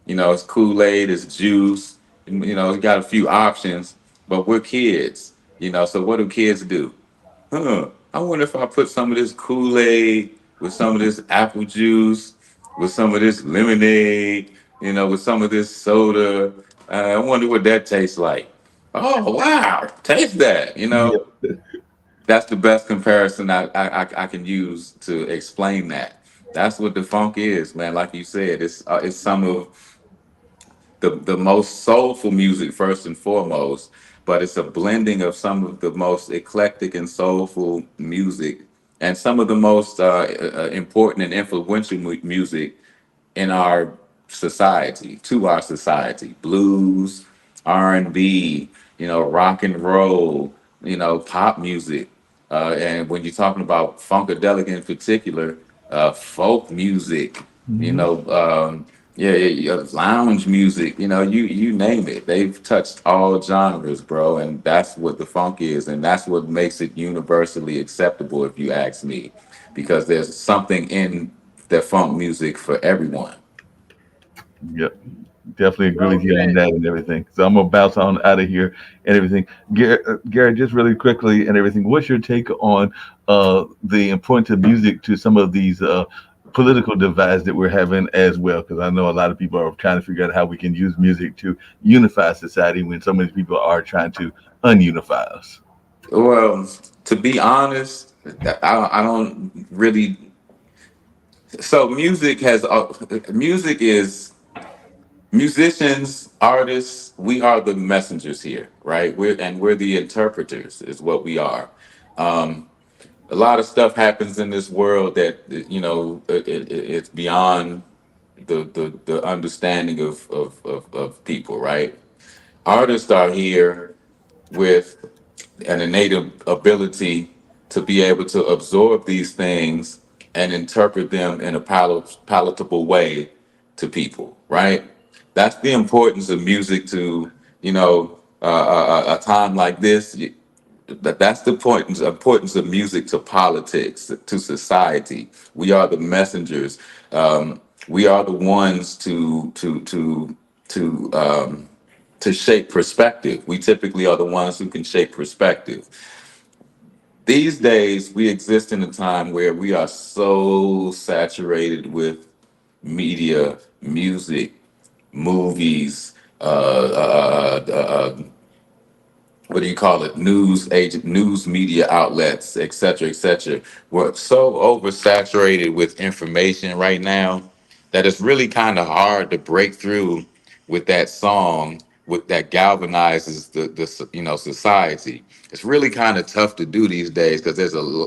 You know, it's Kool-Aid, it's juice. You know, you got a few options, but we're kids. You know, so what do kids do? I wonder if I put some of this Kool-Aid with some of this apple juice, with some of this lemonade, you know, with some of this soda. I wonder what that tastes like. Oh wow, taste that. You Yeah. know, that's the best comparison I can use to explain that. That's what the funk is, man. Like you said, it's some of the most soulful music first and foremost, but it's a blending of some of the most eclectic and soulful music and some of the most important and influential music in our society, to our society. Blues, R&B, you know, rock and roll, you know, pop music. And when you're talking about funkadelic in particular, folk music, you Mhm. know, lounge music, you know, you name it. They've touched all genres, bro, and that's what the funk is, and that's what makes it universally acceptable, if you ask me, because there's something in the funk music for everyone. Yep. Definitely agree Well with you on said. that and everything. So I'm gonna bounce on out of here and everything. Garrett, just really quickly and everything. What's your take on the importance of music to some of these political divides that we're having as well? Because I know a lot of people are trying to figure out how we can use music to unify society when so many people are trying to unify us. Well, to be honest, I don't really. So music is musicians, artists. We are the messengers here, right? We're the interpreters, is what we are. Um, a lot of stuff happens in this world that you know it's beyond the understanding of people, right? Artists are here with an innate ability to be able to absorb these things and interpret them in a palatable way to people, right? That's the importance of music to, you know, a time like this. That's the importance of music to politics, to society. We are the messengers. We are the ones to shape perspective. We typically are the ones who can shape perspective. These days, we exist in a time where we are so saturated with media, music, movies, what do you call it, news media outlets, et cetera, et cetera. We're so oversaturated with information right now that it's really kind of hard to break through with that song with that galvanizes the you know society. It's really kind of tough to do these days because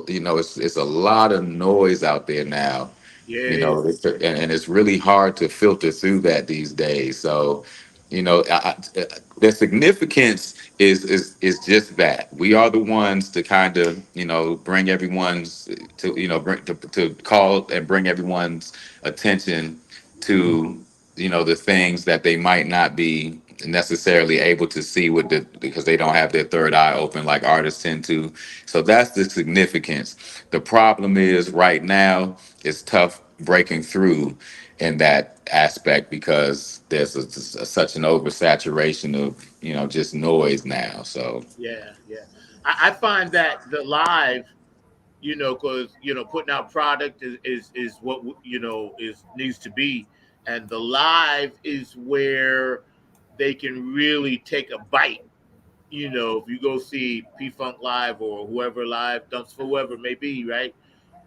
you know it's a lot of noise out there now, Yeah, you it know, is. and it's really hard to filter through that these days. So, you know, the significance is just that we are the ones to kind of, you know, bring everyone's to, you know, to call and bring everyone's attention to, you know, the things that they might not be necessarily able to see with the because they don't have their third eye open like artists tend to. So that's the significance. The problem is right now it's tough breaking through in that aspect because there's such an oversaturation of, you know, just noise now. So Yeah, yeah. I find that the live, because putting out product is what is needs to be, and the live is where they can really take a bite. If you go see P Funk live or whoever live, dumps for whoever it may be, right?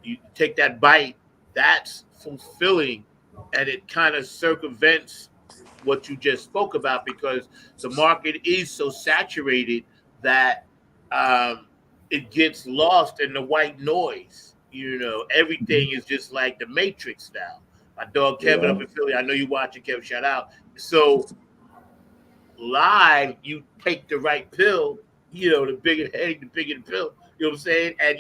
You take that bite, that's fulfilling, and it kind of circumvents what you just spoke about because the market is so saturated that um, it gets lost in the white noise. Everything is just like the Matrix now. My dog Kevin yeah. up in Philly, I know you watching, Kevin, shout out. So live, you take the right pill, the bigger the headache, the bigger the pill. You know what I'm saying? And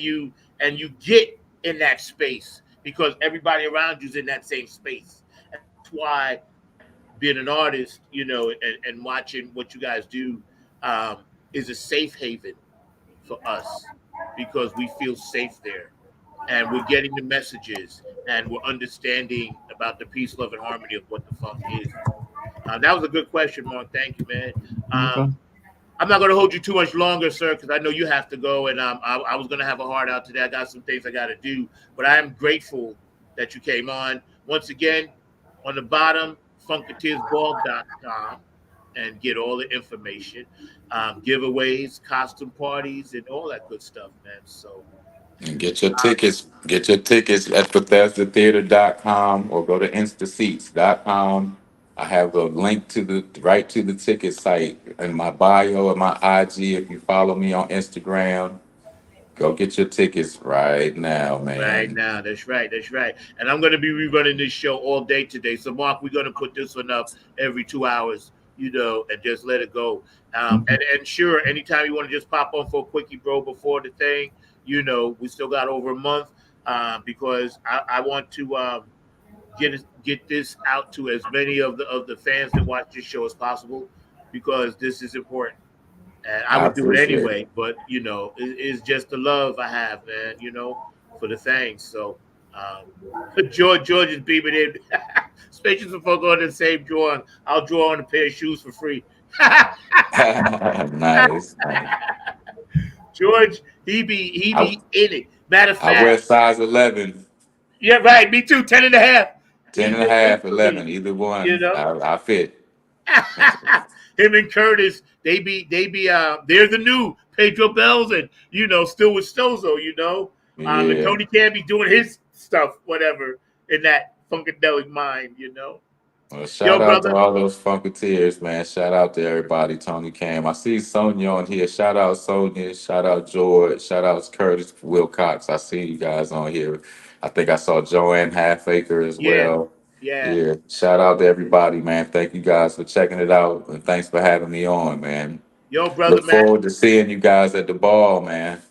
you get in that space because everybody around you's in that same space. And that's why being an artist, and watching what you guys do is a safe haven for us because we feel safe there. and we're getting the messages, and we're understanding about the peace, love, and harmony of what the funk is. That was a good question, Mark. Thank you, man. Okay. I'm not going to hold you too much longer, sir, because I know you have to go, and I was going to have a heart out today. I got some things I got to do, but I am grateful that you came on. Once again, on the bottom, funkateersball.com, and get all the information, giveaways, costume parties, and all that good stuff, man. So And get your tickets. Get your tickets at BethesdaTheater.com or go to InstaSeats.com. I have a link to the ticket site in my bio and my IG. If you follow me on Instagram, go get your tickets right now, right man. now, that's right, that's right. And I'm going to be rerunning this show all day today. So, Mark, we're going to put this one up every 2 hours, and just let it go. And sure, anytime you want to just pop on for a quickie, bro, before the thing, we still got over a month because I want to get this out to as many of the fans that watch this show as possible, because this is important. And I I would do it appreciate anyway, but it's just the love I have, man, for the things. So George is beaming in. Especially for folk on the same drawing. I'll draw on a pair of shoes for free. it. Nice. George, he be in it. Matter of I wear fact, size 11, yeah, right. Me too. 10 and a half. 10 He's and a the it half, for me. 11. Either You one, know. I fit. Him and Curtis, they're the new Pedro Bells, and still with Stozo, and Yeah. Tony can be doing his stuff, whatever, in that funkadelic mind. Well, shout Yo, out to brother. all those Funkateers, man. Shout out to everybody. Tony Cam. I see Sonia on here. Shout out Sonia. Shout out George. Shout out Curtis Wilcox. I see you guys on here. I think I saw Joanne Halfacre as Yeah, well. yeah. Yeah. Shout out to everybody, man. Thank you guys for checking it out. And thanks for having me on, man. Yo, brother, Look man. forward to seeing you guys at the ball, man.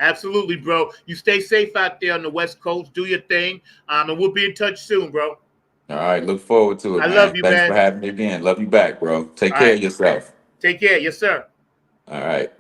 Absolutely, bro. You stay safe out there on the West Coast. Do your thing. And we'll be in touch soon, bro. All right. Look forward to it, I love man. you, Thanks for man. having me again. Love you back, bro. Take All care right. of yourself. Take care. Yes, sir. All right.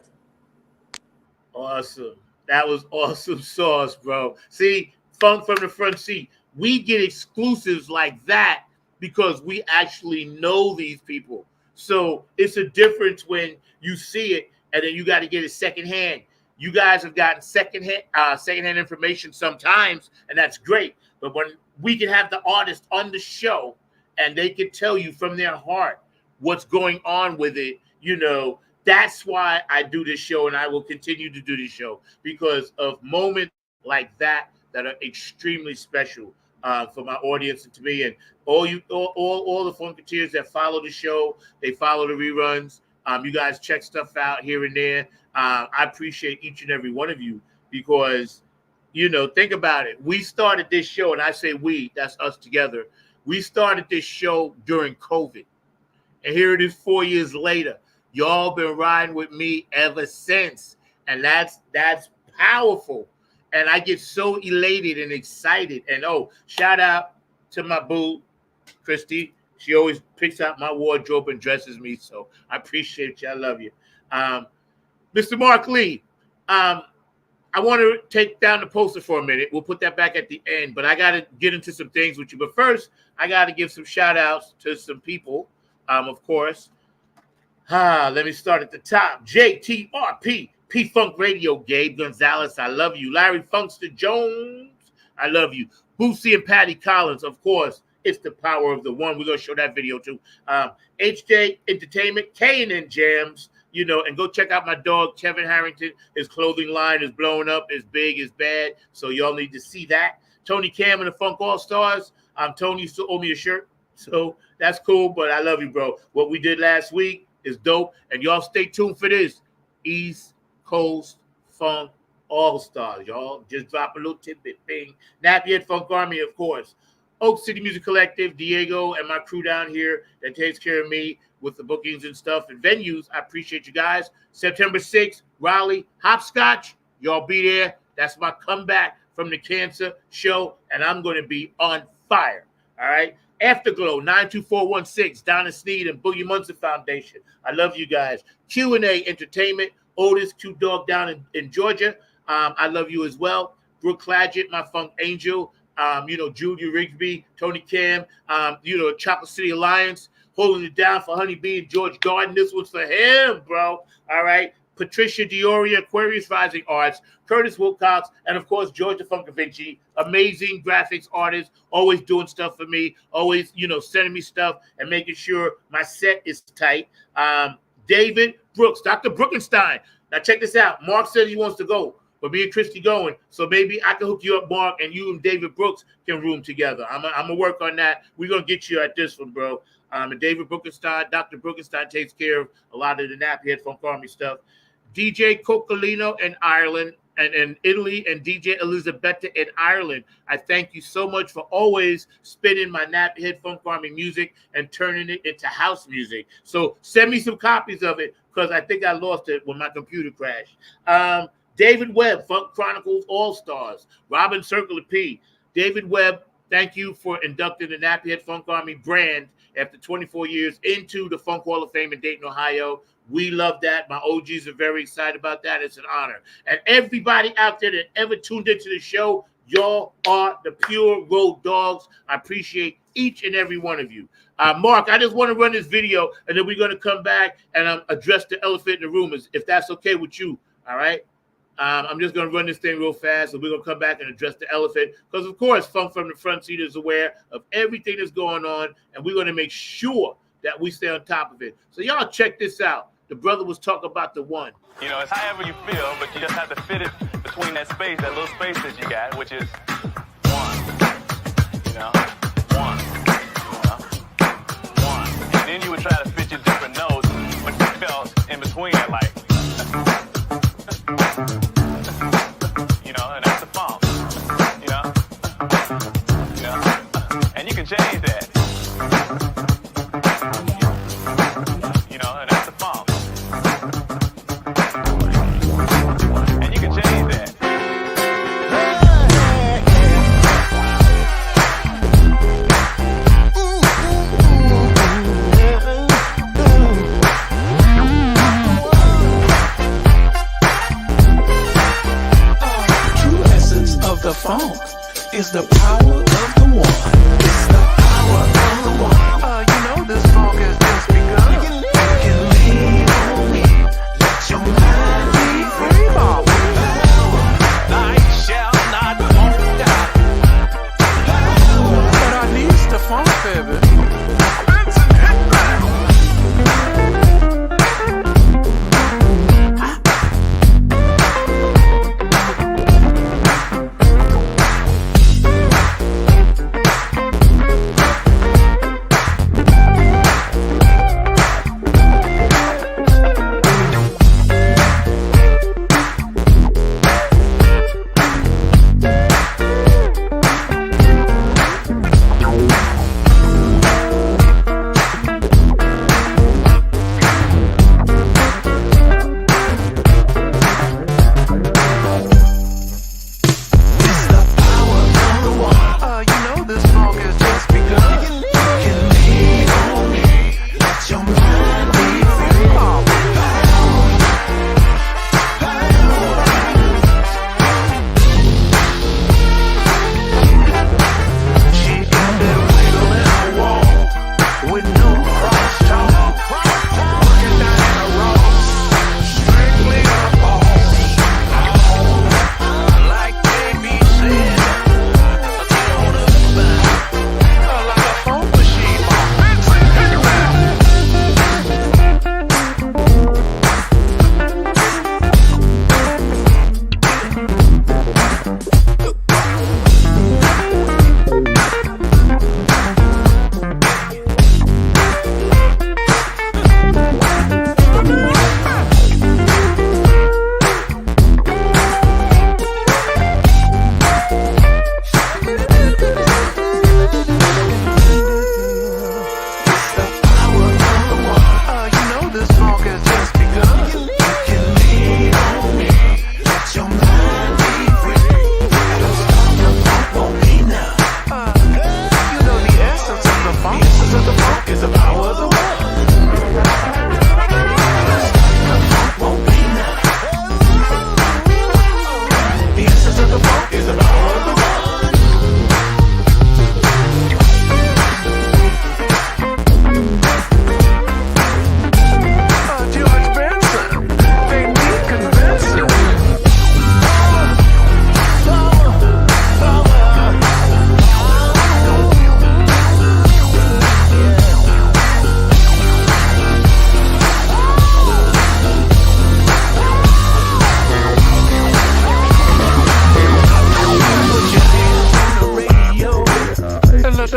Awesome. That was awesome sauce, bro. See, Funk from the front seat. We get exclusives like that because we actually know these people. So it's a difference when you see it and then you got to get it secondhand. You guys have gotten secondhand information sometimes, and that's great. But when we can have the artist on the show and they can tell you from their heart what's going on with it, that's why I do this show, and I will continue to do this show, because of moments like that are extremely special for my audience and to me. And all the Funkateers that follow the show, they follow the reruns. You guys check stuff out here and there. I appreciate each and every one of you because, think about it. We started this show, and I say we, that's us together. We started this show during COVID, and here it is 4 years later. Y'all been riding with me ever since. And that's powerful. And I get so elated and excited. And shout out to my boo, Christy. She always picks out my wardrobe and dresses me. So I appreciate you. I love you. Mr. Mark Lee, I want to take down the poster for a minute. We'll put that back at the end. But I got to get into some things with you. But first, I got to give some shout outs to some people, of course. Let me start at the top. JTRP, P-Funk Radio, Gabe Gonzalez, I love you. Larry Funkster Jones, I love you. Boosie and Patty Collins, of course, it's the power of the one. We're going to show that video too. HJ Entertainment, K&N Jams, and go check out my dog, Kevin Harrington. His clothing line is blowing up, is big, is bad, so y'all need to see that. Tony Cam and the Funk All-Stars. Tony still owe me a shirt, so that's cool, but I love you, bro. What we did last week is dope, and y'all stay tuned for this. East Coast Funk All-Stars, y'all. Just drop a little tidbit thing. Napier Funk Army, of course. Oak City Music Collective, Diego, and my crew down here that takes care of me with the bookings and stuff and venues. I appreciate you guys. September 6th, Raleigh, Hopscotch. Y'all be there. That's my comeback from the cancer show, and I'm going to be on fire. All right? Afterglow, 92416, Donna Sneed and Boogie Munson Foundation. I love you guys. Q&A Entertainment, Otis Q Dog down in Georgia. I love you as well. Brooke Clagett, my funk angel, Julia Rigsby, Tony Cam, Chocolate City Alliance, holding it down for Honeybee and George Garden. This one's for him, bro. All right. Patricia Dioria, Aquarius Rising Arts, Curtis Wilcox, and of course, George the Funk Vinci, amazing graphics artist, always doing stuff for me, always, sending me stuff and making sure my set is tight. David Brooks, Dr. Brookenstein. Now check this out. Mark says he wants to go, but me and Christy going. So maybe I can hook you up, Mark, and you and David Brooks can room together. I'm gonna work on that. We're gonna get you at this one, bro. And David Brookenstein, Dr. Brookenstein takes care of a lot of the Nappyhead Funk Army stuff. DJ Coccolino in Ireland and in Italy, and DJ Elisabetta in Ireland. I thank you so much for always spinning my Nappyhead Funk Army music and turning it into house music. So send me some copies of it, because I think I lost it when my computer crashed. David Webb, Funk Chronicles All-Stars. Robin Circular P. David Webb, thank you for inducting the Nappyhead Funk Army brand after 24 years into the Funk Hall of Fame in Dayton, Ohio. We love that. My OGs are very excited about that. It's an honor. And everybody out there that ever tuned into the show, y'all are the pure road dogs. I appreciate each and every one of you. Mark, I just want to run this video, and then we're going to come back and address the elephant in the room, if that's okay with you. All right? I'm just going to run this thing real fast, and we're going to come back and address the elephant. Because, of course, Funk from the Front Seat is aware of everything that's going on, and we're going to make sure that we stay on top of it. So y'all check this out. The brother was talking about the one. It's however you feel, but you just have to fit it between that space, that little space that you got, which is one. One. One. And then you would try to fit your different notes, but you felt in between it, like, and that's the funk. And you can change that. And that's the funk. And you can change that. True essence of the funk is the power of the one. It's the power of the one. This funk has just begun. You can lean on me. Let your mind be free. I shall not won't die. But I need the funk, baby.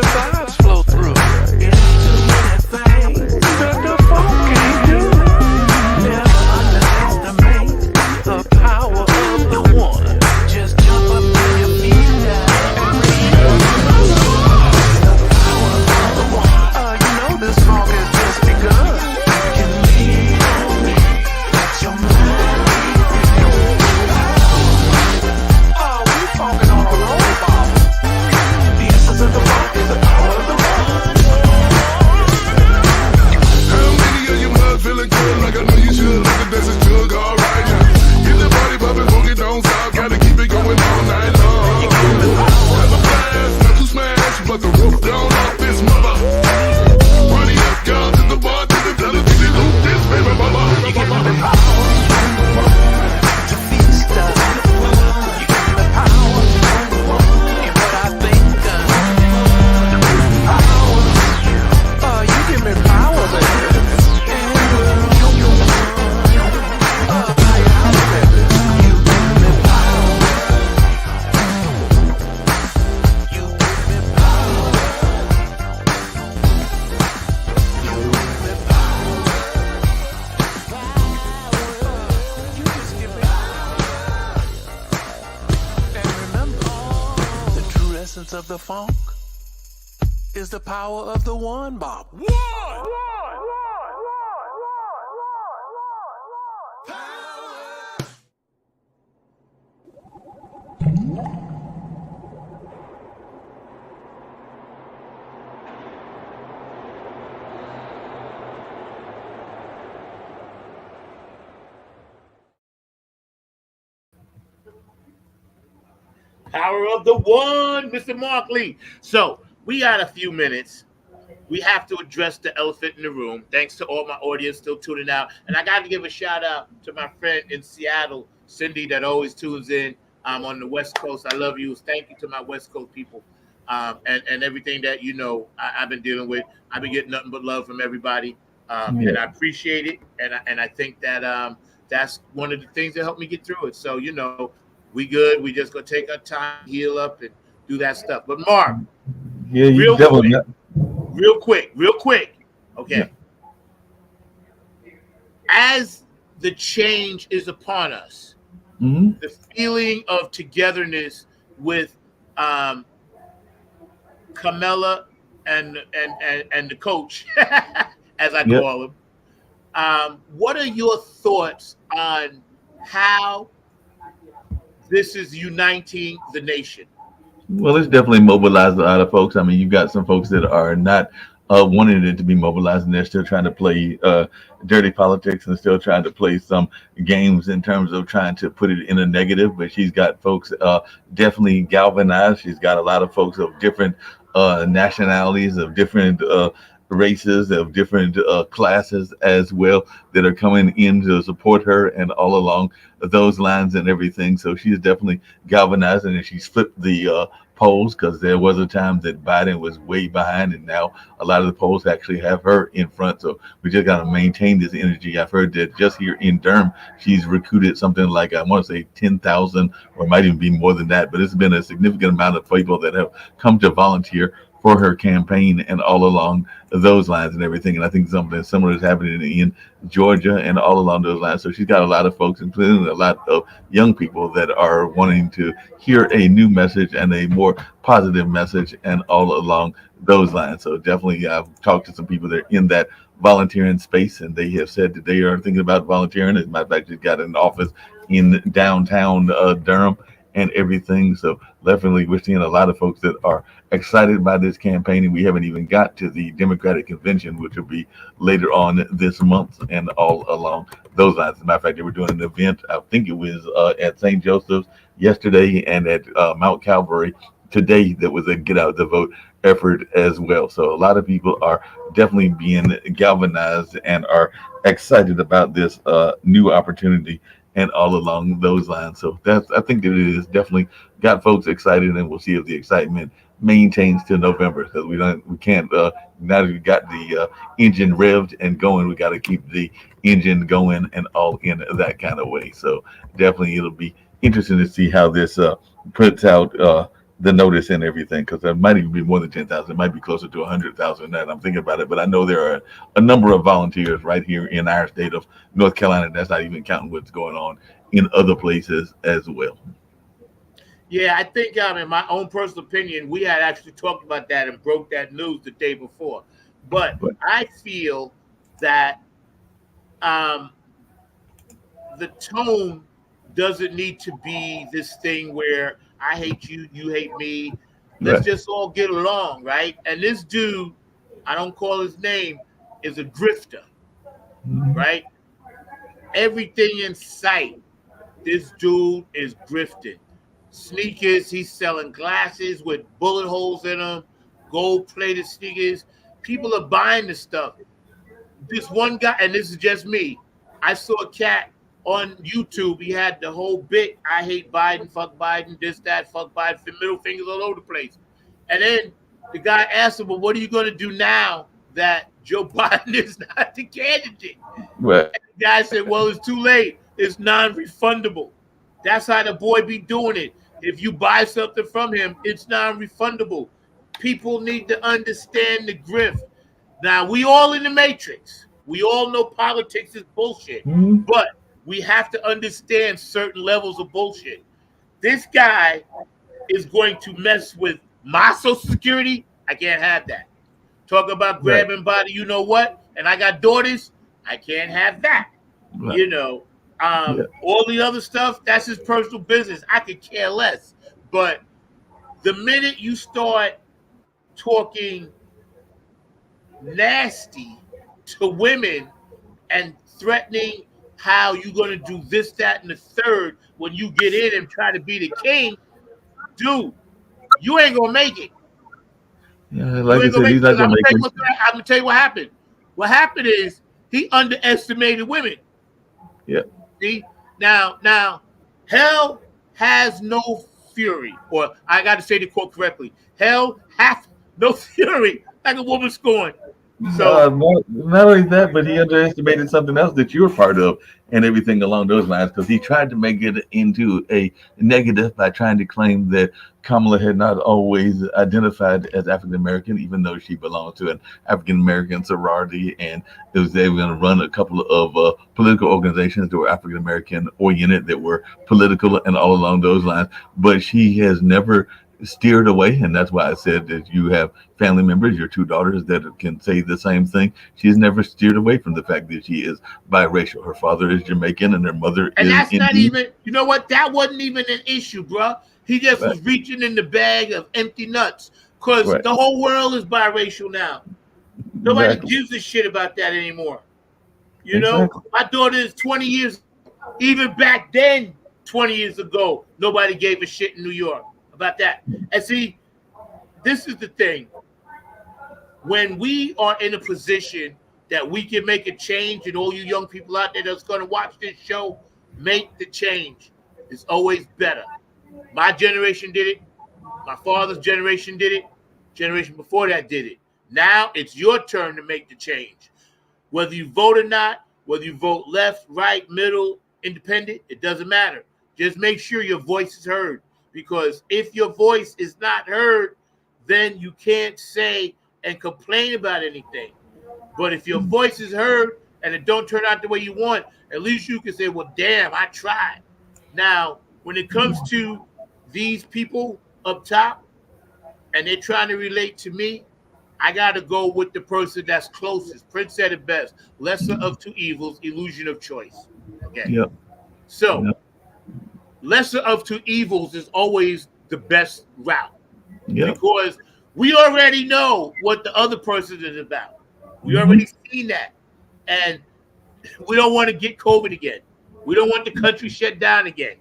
vibes flow through. It's too many things that the funk can do. Never underestimate the power of the one. Just jump up to your feet now and you know this funk has just begun. You can lean on me, let your mind oh, we funkin' on a roll, Bob. The essence of the funk is the power of the one. How many of you mud feeling good like I know you should? Like the dancing jug, alright now. Get the body poppin', funky, don't stop. Gotta keep it going all night long. Have a blast, not to smash, but the roof down off this mother. Running up, girl, to the bar, to the dollar, to the loop, this baby mama. You give me the power to feast us. You give me the power in what I think of. You give me power, baby. Of the funk is the power of the one, Bob. One! Power of the one, Mr. Markley. So we got a few minutes. We have to address the elephant in the room. Thanks to all my audience still tuning out. And I got to give a shout out to my friend in Seattle, Cindy, that always tunes in on the West Coast. I love you. Thank you to my West Coast people and everything that, you know, I've been dealing with. I've been getting nothing but love from everybody. And I appreciate it. And I think that that's one of the things that helped me get through it. So, you know, we good. We just gonna take our time, heal up, and do that stuff. But Mark, Yeah, you definitely. real quick. Okay. Yeah. As the change is upon us, the feeling of togetherness with Carmela and the coach, as I call him. What are your thoughts on how this is uniting the nation? Well, it's definitely mobilized a lot of folks. I mean, you've got some folks that are not wanting it to be mobilized, and they're still trying to play dirty politics and still trying to play some games in terms of trying to put it in a negative. But she's got folks definitely galvanized. She's got a lot of folks of different nationalities, of different races, of different classes as well, that are coming in to support her and all along those lines and everything. So she's definitely galvanizing, and she's flipped the polls, because there was a time that Biden was way behind, and now a lot of the polls actually have her in front. So we just got to maintain this energy. I've heard that just here in Durham, she's recruited something like, I want to say 10,000, or it might even be more than that, but it's been a significant amount of people that have come to volunteer for her campaign and all along those lines and everything. And I think something similar is happening in Georgia and all along those lines. So she's got a lot of folks, including a lot of young people, that are wanting to hear a new message and a more positive message and all along those lines. So definitely I've talked to some people that are in that volunteering space, and they have said that they are thinking about volunteering. As a matter of fact, she's got an office in downtown Durham and everything. So definitely we're seeing a lot of folks that are excited by this campaign, and we haven't even got to the Democratic convention, which will be later on this month and all along those lines. As a matter of fact, they were doing an event, I think it was at St. Joseph's yesterday and at Mount Calvary today, that was a get out the vote effort as well. So a lot of people are definitely being galvanized and are excited about this new opportunity and all along those lines. So that's, I think that it has definitely got folks excited, and we'll see if the excitement maintains till November, because we can't now that we got the engine revved and going, we got to keep the engine going and all in that kind of way. So definitely it'll be interesting to see how this puts out the notice and everything, because there might even be more than 10,000. It might be closer to 100,000 now that I'm thinking about it. But I know there are a number of volunteers right here in our state of North Carolina. That's not even counting what's going on in other places as well. Yeah, I think, in my own personal opinion, we had actually talked about that and broke that news the day before. But I feel that the tone doesn't need to be this thing where I hate you, you hate me. Let's just all get along, right? And this dude, I don't call his name, is a grifter, right? Everything in sight, this dude is grifting. Sneakers, he's selling glasses with bullet holes in them, gold-plated sneakers. People are buying this stuff. This one guy, and this is just me, I saw a cat on YouTube. He had the whole bit, I hate Biden, fuck Biden, this, that, fuck Biden, middle fingers all over the place. And then the guy asked him, well, what are you going to do now that Joe Biden is not the candidate? Right. And the guy said, well, it's too late. It's non-refundable. That's how the boy be doing it. If you buy something from him, it's non-refundable. People need to understand the grift. Now, we all in the matrix. We all know politics is bullshit. But we have to understand certain levels of bullshit. This guy is going to mess with my Social Security. I can't have that. Talk about grabbing body, you know what? And I got daughters. I can't have that. Right. You know, all the other stuff, that's his personal business. I could care less. But the minute you start talking nasty to women and threatening how you're going to do this, that, and the third when you get in and try to be the king, dude, you ain't going to make it. Yeah, like I said, he's not going to make it. I'm going to tell you what happened. What happened is he underestimated women. Yeah. See? Now, hell has no fury. Or I got to say the quote correctly. Hell hath no fury like a woman scorned. So not only that, but he underestimated something else that you're part of and everything along those lines, because he tried to make it into a negative by trying to claim that Kamala had not always identified as African American, even though she belonged to an African American sorority, and they were going to run a couple of political organizations that were African American oriented, that were political and all along those lines. But she has never steered away, and that's why I said that you have family members, your two daughters, that can say the same thing. She's never steered away from the fact that she is biracial. Her father is Jamaican and her mother and is that's Indian. not even, you know what, that wasn't even an issue, bro. He just was reaching in the bag of empty nuts, because the whole world is biracial now. Nobody gives a shit about that anymore. You know, my daughter is 20 years, even back then, 20 years ago, nobody gave a shit in New York about that. And see, this is the thing. When we are in a position that we can make a change, and all you young people out there that's going to watch this show, make the change. It's always better. My generation did it. My father's generation did it. Generation before that did it. Now it's your turn to make the change. Whether you vote or not, whether you vote left, right, middle, independent, it doesn't matter. Just make sure your voice is heard. Because if your voice is not heard, then you can't say and complain about anything. But if your voice is heard and it don't turn out the way you want, at least you can say, well, damn, I tried. Now, when it comes to these people up top and they're trying to relate to me, I got to go with the person that's closest. Prince said it best. Lesser of two evils, illusion of choice. Okay. Yep. So, lesser of two evils is always the best route. Because we already know what the other person is about. We already seen that. And we don't want to get COVID again. We don't want the country shut down again.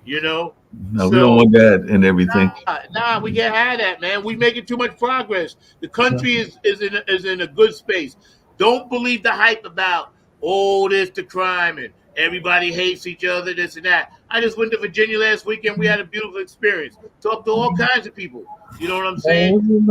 You know? No, we don't want that and everything. Nah, we can't have that, man. We making too much progress. The country is in a good space. Don't believe the hype about, there's the crime and everybody hates each other, this and that. I just went to Virginia last weekend. We had a beautiful experience. Talked to all kinds of people. You know what I'm saying?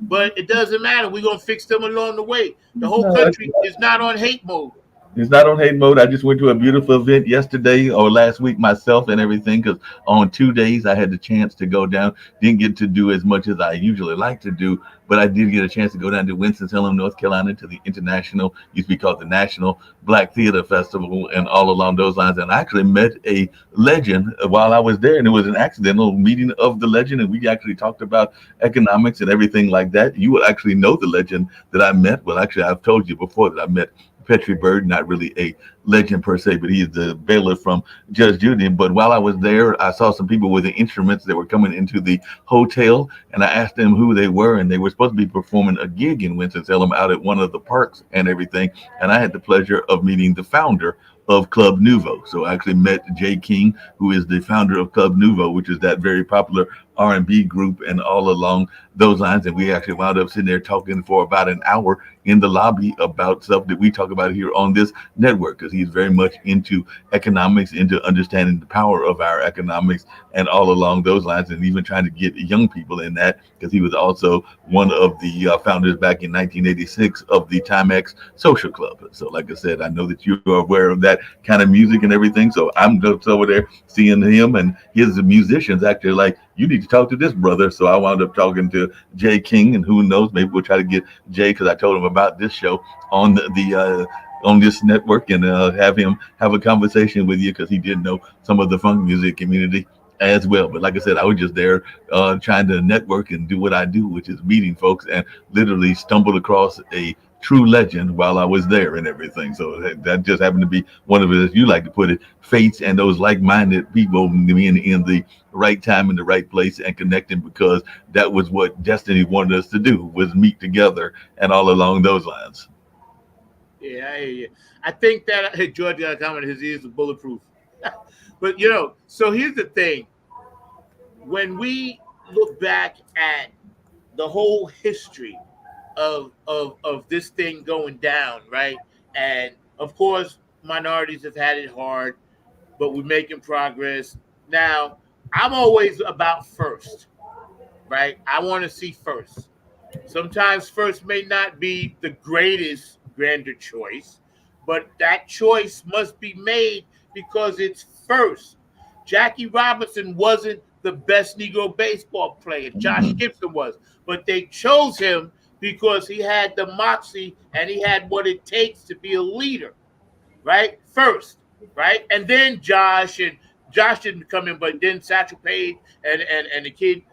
But it doesn't matter. We're going to fix them along the way. The whole country is not on hate mode. It's not on hate mode. I just went to a beautiful event yesterday or last week myself and everything because on 2 days I had the chance to go down. Didn't get to do as much as I usually like to do, but I did get a chance to go down to Winston-Salem, North Carolina to the International, used to be called the National Black Theater Festival and all along those lines. And I actually met a legend while I was there, and it was an accidental meeting of the legend. And we actually talked about economics and everything like that. You will actually know the legend that I met. Well, actually, I've told you before that I met Petrie Bird, not really a legend per se, but he is the bailiff from Judge Judy. But while I was there, I saw some people with the instruments that were coming into the hotel, and I asked them who they were, and they were supposed to be performing a gig in Winston-Salem out at one of the parks and everything. And I had the pleasure of meeting the founder of Club Nouveau. So I actually met Jay King, who is the founder of Club Nouveau, which is that very popular R&B group, and all along those lines. And we actually wound up sitting there talking for about an hour in the lobby about stuff that we talk about here on this network, because he's very much into economics, into understanding the power of our economics and all along those lines, and even trying to get young people in that, because he was also one of the founders back in 1986 of the Timex Social Club. So like I said, I know that you are aware of that kind of music and everything. So I'm just over there seeing him, and his musicians actually like, you need to talk to this brother. So I wound up talking to Jay King, and who knows, maybe we'll try to get Jay, because I told him about this show on the on this network, and have him have a conversation with you, because he did know some of the funk music community as well. But like I said, I was just there trying to network and do what I do, which is meeting folks, and literally stumbled across a true legend while I was there and everything. So that just happened to be one of it, as you like to put it, fates and those like-minded people being in the right time in the right place and connecting, because that was what destiny wanted us to do, was meet together and all along those lines. Yeah, I hear you. I think that George got a comment. His ears are bulletproof. But so here's the thing: when we look back at the whole history of this thing going down, right? And of course, minorities have had it hard, but we're making progress. Now, I'm always about first, right? I want to see first. Sometimes first may not be the greatest grander choice, but that choice must be made because it's first. Jackie Robinson wasn't the best Negro baseball player. Josh Gibson was, but they chose him because he had the moxie and he had what it takes to be a leader, right? First, right? And then Josh didn't come in, but then Satchel Paige and the kid,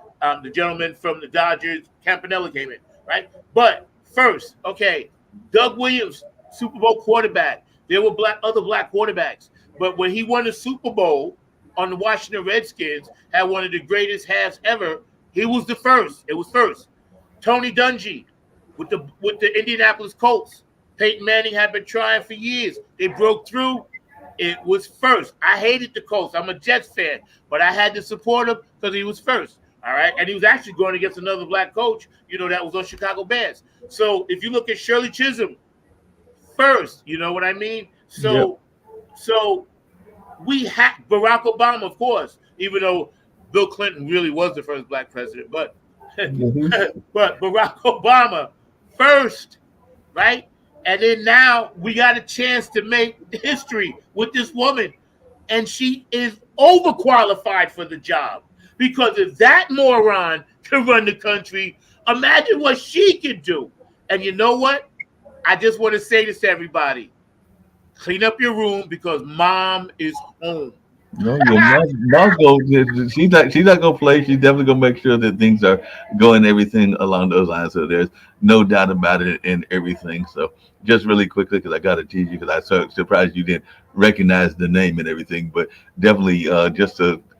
the gentleman from the Dodgers, Campanella came in, right? But first, okay, Doug Williams, Super Bowl quarterback. There were other black quarterbacks, but when he won the Super Bowl on the Washington Redskins, had one of the greatest halves ever, he was the first. It was first. Tony Dungy with the Indianapolis Colts. Peyton Manning had been trying for years. They broke through. It was first. I hated the Colts. I'm a Jets fan, but I had to support him because he was first. All right. And he was actually going against another black coach, that was on Chicago Bears. So if you look at Shirley Chisholm, first, you know what I mean? So we had Barack Obama, of course, even though Bill Clinton really was the first black president, but but Barack Obama first, right? And then now we got a chance to make history with this woman, and she is overqualified for the job, because if that moron can run the country, imagine what she could do. And you know what? I just want to say this to everybody: clean up your room, because mom is home. No, your mom she's not gonna play. She's definitely gonna make sure that things are going everything along those lines. So there's no doubt about it and everything. So just really quickly, because I gotta tease you, because I so surprised you didn't recognize the name and everything, but definitely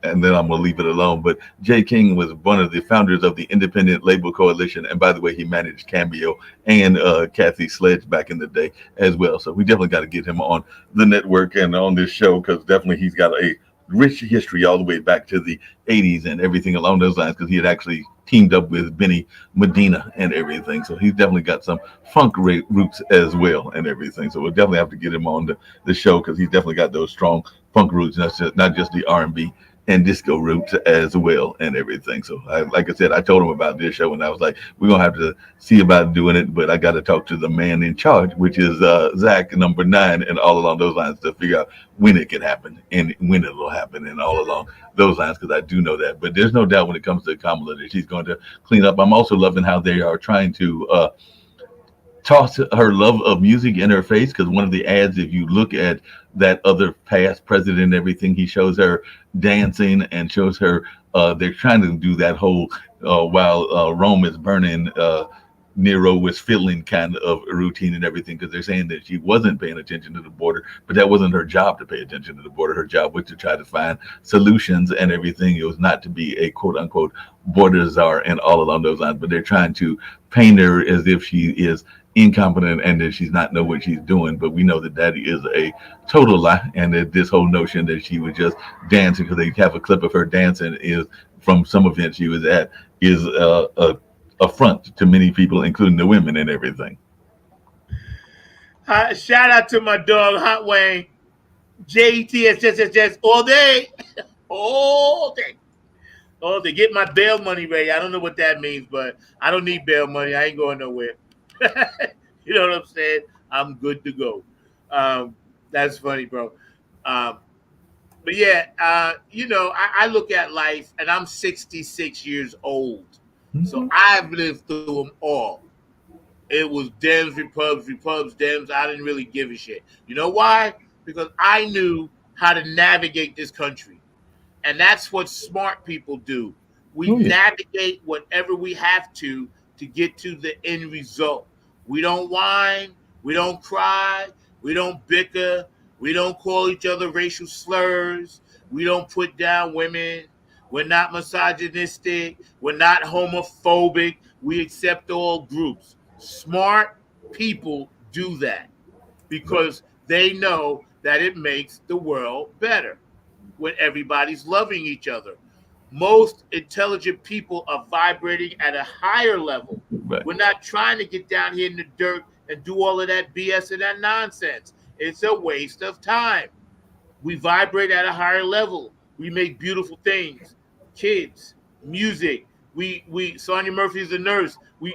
and then I'm gonna leave it alone. But Jay King was one of the founders of the Independent Label Coalition, and by the way, he managed Cambio and Kathy Sledge back in the day as well. So we definitely got to get him on the network and on this show, because definitely he's got a rich history all the way back to the 80s and everything along those lines, because he had actually teamed up with Benny Medina and everything. So he's definitely got some funk roots as well and everything. So we'll definitely have to get him on the show, because he's definitely got those strong funk roots, not just the R&B and disco roots as well and everything. So like I said, I told him about this show and I was like, we're going to have to see about doing it, but I got to talk to the man in charge, which is Zach number 9 and all along those lines to figure out when it can happen and when it'll happen and all along those lines, because I do know that. But there's no doubt when it comes to Kamala that she's going to clean up. I'm also loving how they are trying to toss her love of music in her face, because one of the ads, if you look at that other past president and everything, he shows her dancing and shows her they're trying to do that whole while Rome is burning, Nero was fiddling kind of routine and everything, because they're saying that she wasn't paying attention to the border, but that wasn't her job to pay attention to the border. Her job was to try to find solutions and everything. It was not to be a quote unquote border czar and all along those lines, but they're trying to paint her as if she is incompetent and that she's not know what she's doing. But we know that that is a total lie, and that this whole notion that she was just dancing, because they have a clip of her dancing is from some event she was at, is a affront to many people, including the women and everything. Shout out to my dog Hot Wayne, JETS all day, all day. Oh, they get my bail money ready. I don't know what that means, but I don't need bail money. I ain't going nowhere. You know what I'm saying? I'm good to go. That's funny, bro. But yeah, you know, I look at life, and I'm 66 years old. So I've lived through them all. It was Dems, Repubs, Dems. I didn't really give a shit. You know why? Because I knew how to navigate this country. And that's what smart people do. We navigate whatever we have to get to the end result. We don't whine. We don't cry. We don't bicker. We don't call each other racial slurs. We don't put down women. We're not misogynistic. We're not homophobic. We accept all groups. Smart people do that because they know that it makes the world better when everybody's loving each other. Most intelligent people are vibrating at a higher level. Right. We're not trying to get down here in the dirt and do all of that BS and that nonsense. It's a waste of time. We vibrate at a higher level. We make beautiful things. Kids, music. We Sonia Murphy is a nurse. We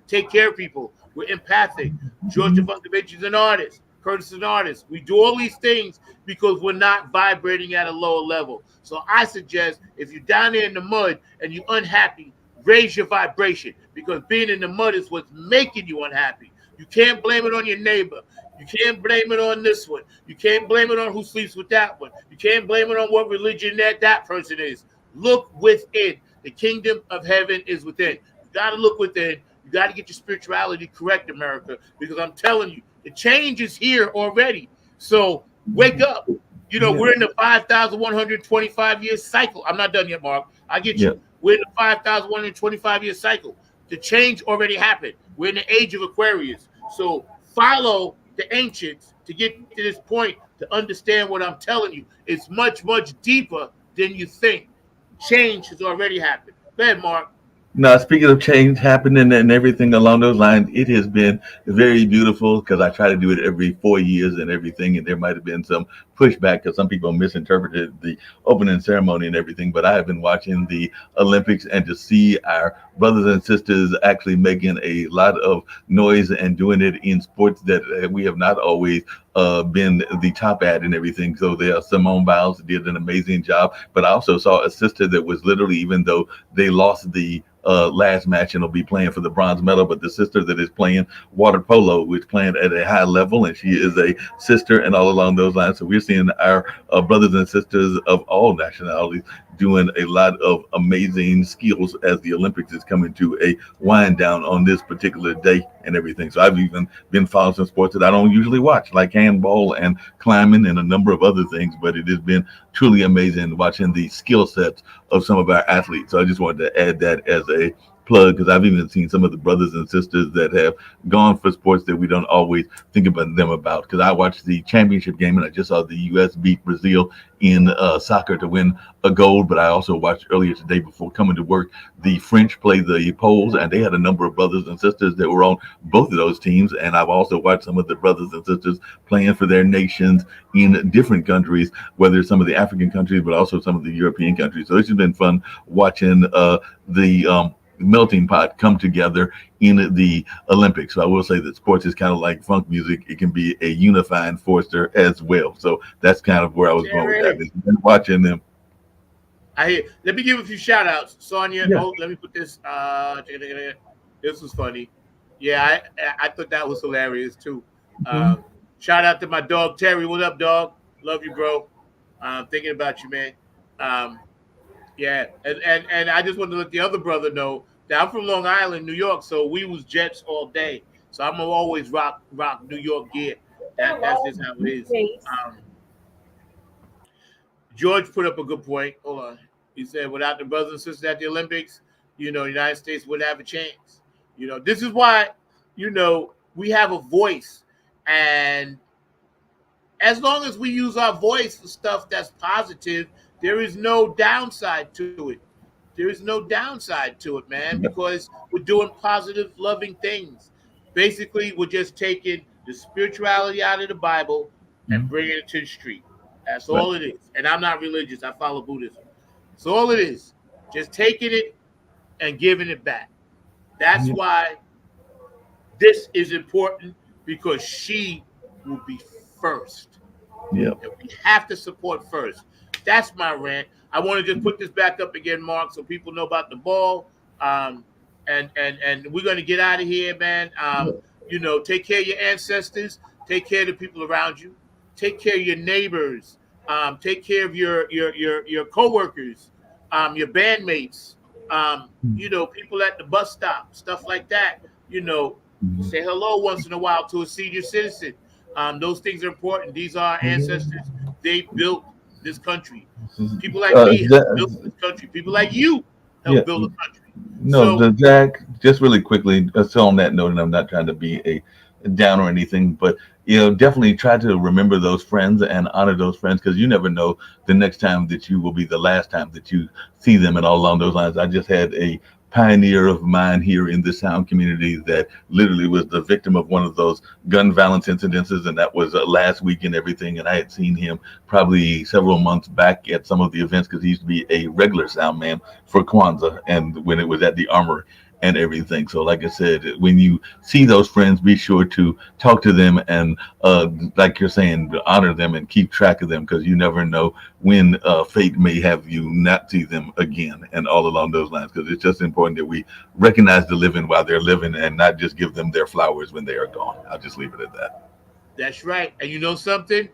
take care of people. We're empathic. Georgia Funkadeelic is an artist. Curtis is an artist. We do all these things because we're not vibrating at a lower level. So I suggest if you're down there in the mud and you're unhappy, raise your vibration, because being in the mud is what's making you unhappy. You can't blame it on your neighbor. You can't blame it on this one. You can't blame it on who sleeps with that one. You can't blame it on what religion that person is. Look within. The kingdom of heaven is within. You got to look within. You got to get your spirituality correct, America, because I'm telling you, the change is here already. So wake up. You know, we're in the 5,125-year cycle. I'm not done yet, Mark. I get you. We're in the 5,125-year cycle. The change already happened. We're in the age of Aquarius. So follow the ancients to get to this point to understand what I'm telling you. It's much, much deeper than you think. Change has already happened. Go ahead, Mark. Now, speaking of change happening and everything along those lines, it has been very beautiful because I try to do it every 4 years and everything, and there might have been some pushback because some people misinterpreted the opening ceremony and everything, but I have been watching the Olympics, and to see our brothers and sisters actually making a lot of noise and doing it in sports that we have not always been the top at and everything. So there, Simone Biles did an amazing job, but I also saw a sister that was literally, even though they lost the last match and will be playing for the bronze medal, but the sister that is playing water polo, which playing at a high level, and she is a sister and all along those lines. So we're seeing our brothers and sisters of all nationalities doing a lot of amazing skills as the Olympics is coming to a wind down on this particular day and everything. So I've even been following some sports that I don't usually watch, like handball and climbing and a number of other things, but it has been truly amazing watching the skill sets of some of our athletes. So I just wanted to add that as a plug, because I've even seen some of the brothers and sisters that have gone for sports that we don't always think about them about. Because I watched the championship game and I just saw the U.S. beat Brazil in soccer to win a gold. But I also watched earlier today before coming to work, the French play the Poles, and they had a number of brothers and sisters that were on both of those teams. And I've also watched some of the brothers and sisters playing for their nations in different countries, whether it's some of the African countries, but also some of the European countries. So it's just been fun watching the melting pot come together in the Olympics. So I will say that sports is kind of like funk music. It can be a unifying force there as well. So that's kind of where I was going with that. It's been watching them. I hear. Let me give a few shout outs. Sonia, Yeah. let me put this. This was funny. Yeah, I thought that was hilarious too. Shout out to my dog Terry. What up, dog? Love you, bro. Thinking about you, man. Yeah, and I just wanted to let the other brother know that I'm from Long Island, New York, so we was Jets all day. So I'm gonna always rock New York gear. That's just how it is. George put up a good point. Hold on. He said, without the brothers and sisters at the Olympics, the United States wouldn't have a chance. This is why, we have a voice. And as long as we use our voice for stuff that's positive, there is no downside to it. There is no downside to it, man, because we're doing positive, loving things. Basically, we're just taking the spirituality out of the Bible and bringing it to the street. That's all it is. And I'm not religious. I follow Buddhism. That's all it is. Just taking it and giving it back. That's why this is important, because she will be first. Yeah. And we have to support first. That's my rant. I want to just put this back up again, Mark, so people know about the ball. And we're going to get out of here, man. Take care of your ancestors. Take care of the people around you. Take care of your neighbors. Take care of your coworkers, your bandmates, people at the bus stop, stuff like that. Say hello once in a while to a senior citizen. Those things are important. These are our ancestors. They built this country. People like me helped build this country. People like you helped build the country. No, Jack, just really quickly, so on that note, and I'm not trying to be a down or anything, but definitely try to remember those friends and honor those friends, because you never know the next time that you will be the last time that you see them, and all along those lines. I just had a pioneer of mine here in the sound community that literally was the victim of one of those gun violence incidences, and that was last week and everything. And I had seen him probably several months back at some of the events, because he used to be a regular sound man for Kwanzaa, and when it was at the Armory and everything. So like I said, when you see those friends, be sure to talk to them and like you're saying, honor them and keep track of them, because you never know when fate may have you not see them again, and all along those lines, because it's just important that we recognize the living while they're living and not just give them their flowers when they are gone. I'll just leave it at that. That's right. And you know something?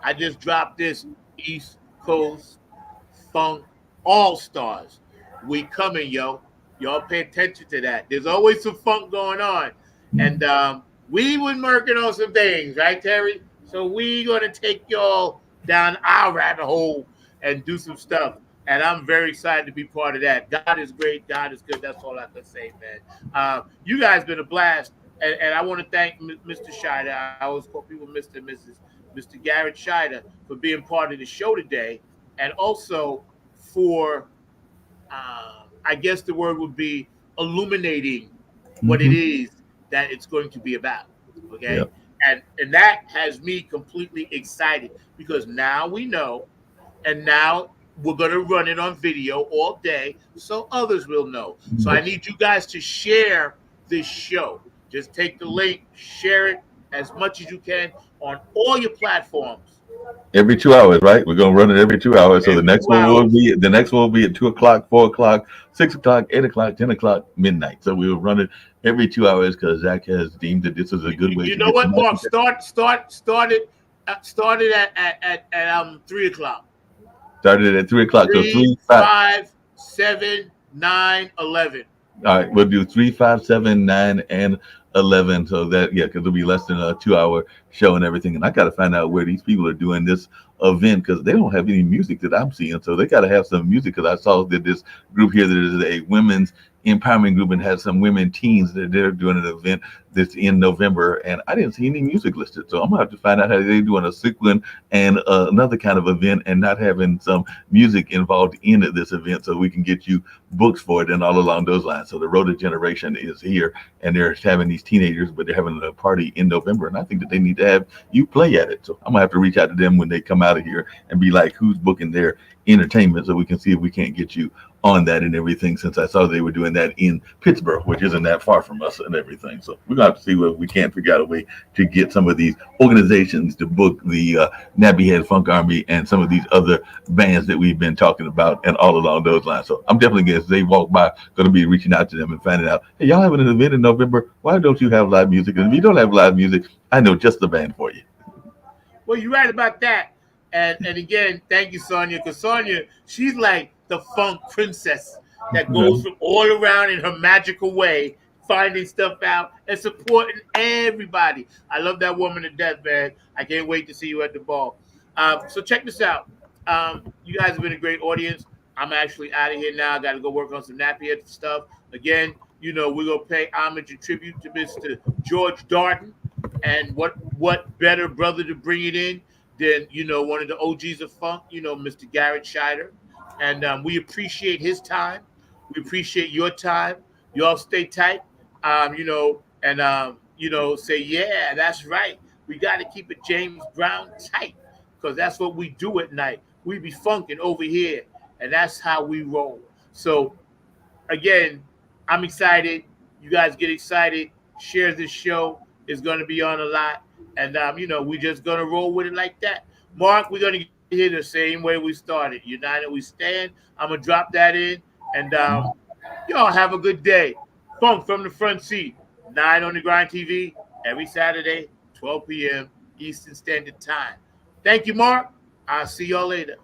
I just dropped this East Coast Funk All-Stars. We coming, yo. Y'all pay attention to that. There's always some funk going on. And we been working on some things, right, Terry? So we going to take y'all down our rabbit hole and do some stuff. And I'm very excited to be part of that. God is great. God is good. That's all I can say, man. You guys been a blast. And I want to thank Mr. Shider. I always call people Mr. and Mrs. Mr. Garrett Shider for being part of the show today. And also for... I guess the word would be illuminating what it is that it's going to be about. Okay. Yep. And that has me completely excited, because now we know, and now we're going to run it on video all day so others will know. So I need you guys to share this show. Just take the link, share it as much as you can on all your platforms. Every 2 hours, right? We're gonna run it every 2 hours. So the next one will be at 2 o'clock, 4 o'clock, 6 o'clock, 8 o'clock, 10 o'clock, midnight. So we will run it every 2 hours, because Zach has deemed that this is a good way. You know what, Mark? Started at 3 o'clock. Started at 3 o'clock. 3, 5, 7, 9, 11. All right, we'll do 3, 5, 7, 9, and 11. So that, yeah, because it'll be less than a 2-hour show and everything. And I got to find out where these people are doing this event, because they don't have any music that I'm seeing. So they got to have some music, because I saw that this group here, that is a women's empowerment group, and has some women teens that they're doing an event that's in November, and I didn't see any music listed. So I'm gonna have to find out how they're doing a sequin and another kind of event, and not having some music involved in this event, so we can get you books for it and all along those lines. So the Rhoda generation is here, and they're having these teenagers, but they're having a party in November, and I think that they need to have you play at it. So I'm gonna have to reach out to them when they come out of here and be like, who's booking their entertainment, so we can see if we can't get you on that and everything, since I saw they were doing that in Pittsburgh, which isn't that far from us and everything. So we're gonna have to see whether we can't figure out a way to get some of these organizations to book the Nappy Head Funk Army and some of these other bands that we've been talking about, and all along those lines. So I'm definitely, as they walk by, going to be reaching out to them and finding out, hey, y'all having an event in November? Why don't you have live music? And if you don't have live music, I know just the band for you. Well, you're right about that. And again, thank you, Sonia, because Sonia, she's like the funk princess that goes from all around in her magical way, finding stuff out and supporting everybody. I love that woman to death, man. I can't wait to see you at the ball. So check this out. You guys have been a great audience. I'm actually out of here now. I got to go work on some nappy head stuff. Again, you know, we're going to pay homage and tribute to Mr. George Darden. And what better brother to bring it in than, you know, one of the OGs of funk, you know, Mr. Garrett SHIDER. And we appreciate his time. We appreciate your time. You all stay tight, you know, and, you know, say, yeah, that's right. We got to keep it James Brown tight, because that's what we do at night. We be funking over here, and that's how we roll. So, again, I'm excited. You guys get excited. Share this show. It's going to be on a lot. And, you know, we're just going to roll with it like that. Mark, we're going to get here the same way we started. United we stand. I'm going to drop that in. And y'all have a good day. Funk from the Front Seat. 9 on the Grind TV. Every Saturday, 12 p.m. Eastern Standard Time. Thank you, Mark. I'll see y'all later.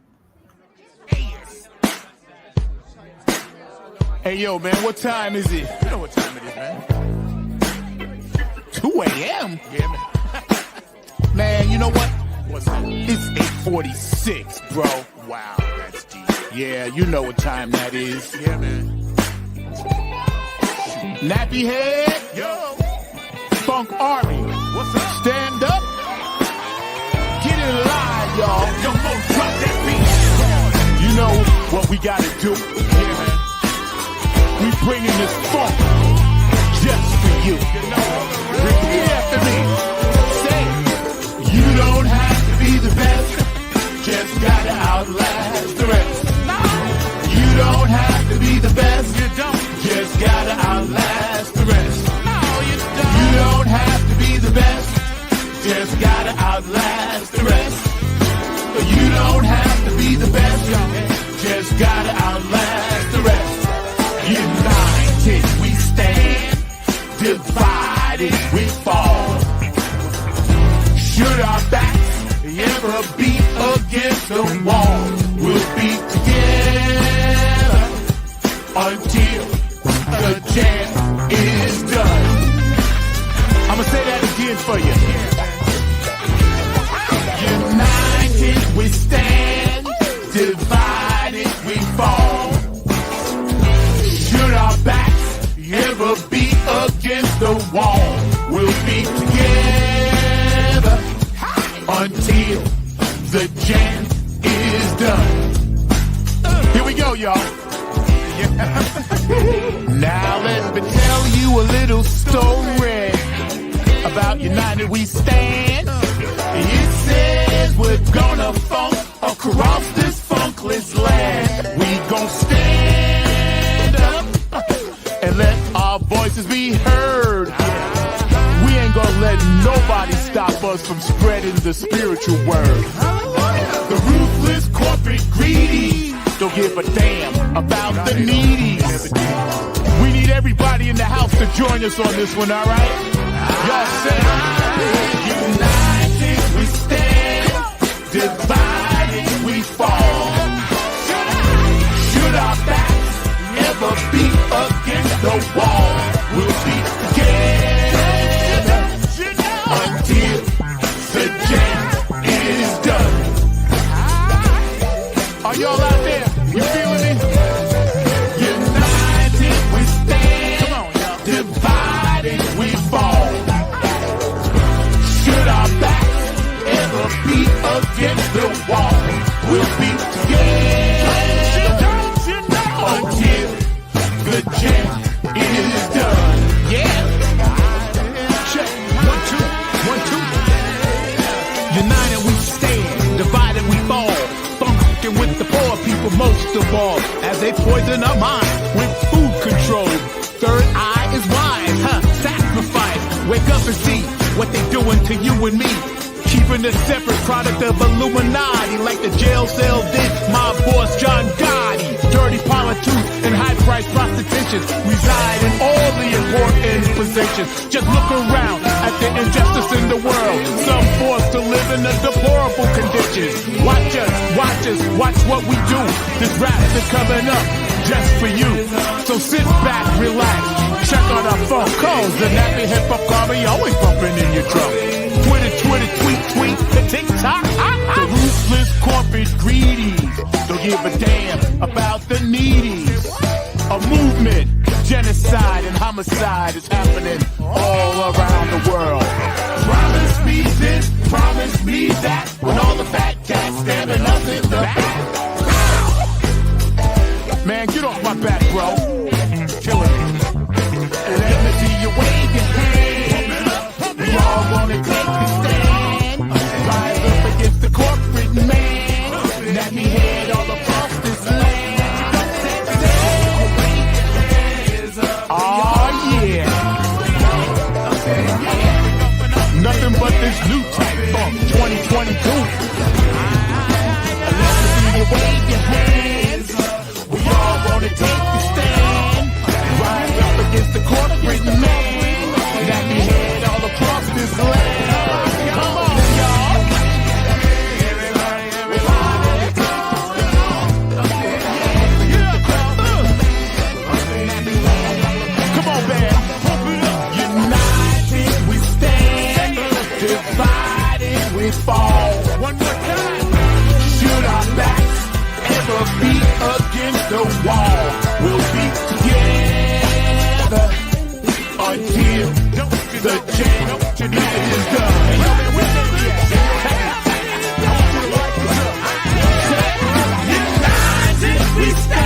Hey, yo, man, what time is it? You know what time it is, man. 2 a.m.? Yeah, man. Man, you know what? What's that? It's 8:46, bro. Wow, that's deep. Yeah, you know what time that is. Yeah, man. Nappy Head. Yo. Funk Army. What's up? Stand up. Get in line, y'all. Yo, drop that beat. You know what we gotta do. Yeah, man. We bringing this funk just for you. Repeat after me. You don't have to be the best, just gotta outlast the rest. You don't have to be the best, you don't, just gotta outlast the rest. You don't have to be the best, just gotta outlast the rest. You don't have to be the best, just gotta outlast the rest. United we stand, divided we fall. Should our backs ever be against the wall, we'll be together until the jam is done. I'ma say that again for you. United we stand, divided we fall. Should our backs ever be against the wall, we'll be together until the jam is done. Here we go, y'all. Now let me tell you a little story about United We Stand. It says we're gonna funk across this funkless land. We gon' stand up and let our voices be heard. We ain't gonna let nobody stop us from spreading the spiritual word. The ruthless, corporate, greedy don't give a damn about the needy. We need everybody in the house to join us on this one, all right? Y'all say, united we stand, divided we fall. Should our backs ever be against the wall, we'll be together we'll be together until the jam is done. Yeah. Check. 1, 2, 1, 2. United we stand, divided we fall. Funkin' with the poor people most of all, as they poison our mind with food control. Third eye is wise, sacrifice. Wake up and see what they doing to you and me. Keeping a separate product of Illuminati, like the jail cell did my boss John Gotti. Dirty politics and high-priced prostitution reside in all the important positions. Just look around at the injustice in the world. Some forced to live in a deplorable conditions. Watch us, watch what we do. This rap is coming up just for you. So sit back, relax, check out our phone calls. The nappy hip-hop army always bumping in your drum. Twitter, tweet, the TikTok. The ruthless corporate greedies don't give a damn about the needies. A movement, genocide and homicide is happening all around the world. Promise me this, promise me that, when all the fat cats stabbing us in the back. Man, get off my back, bro. Killing me. Let me see you wave your hand. We all wanna take the stand. Rise up against the corporate man. Let me head all across this land. Oh yeah. Nothing but this new type funk 2022. Let me see you wave your hands. We all wanna take the stand. Rise up against the corporate man. Let me head all across this land. Come on, y'all. Come on, man. United we stand, divided we fall. One more time. Should our backs ever be against the wall, we'll be together until the jam is done. United we stand.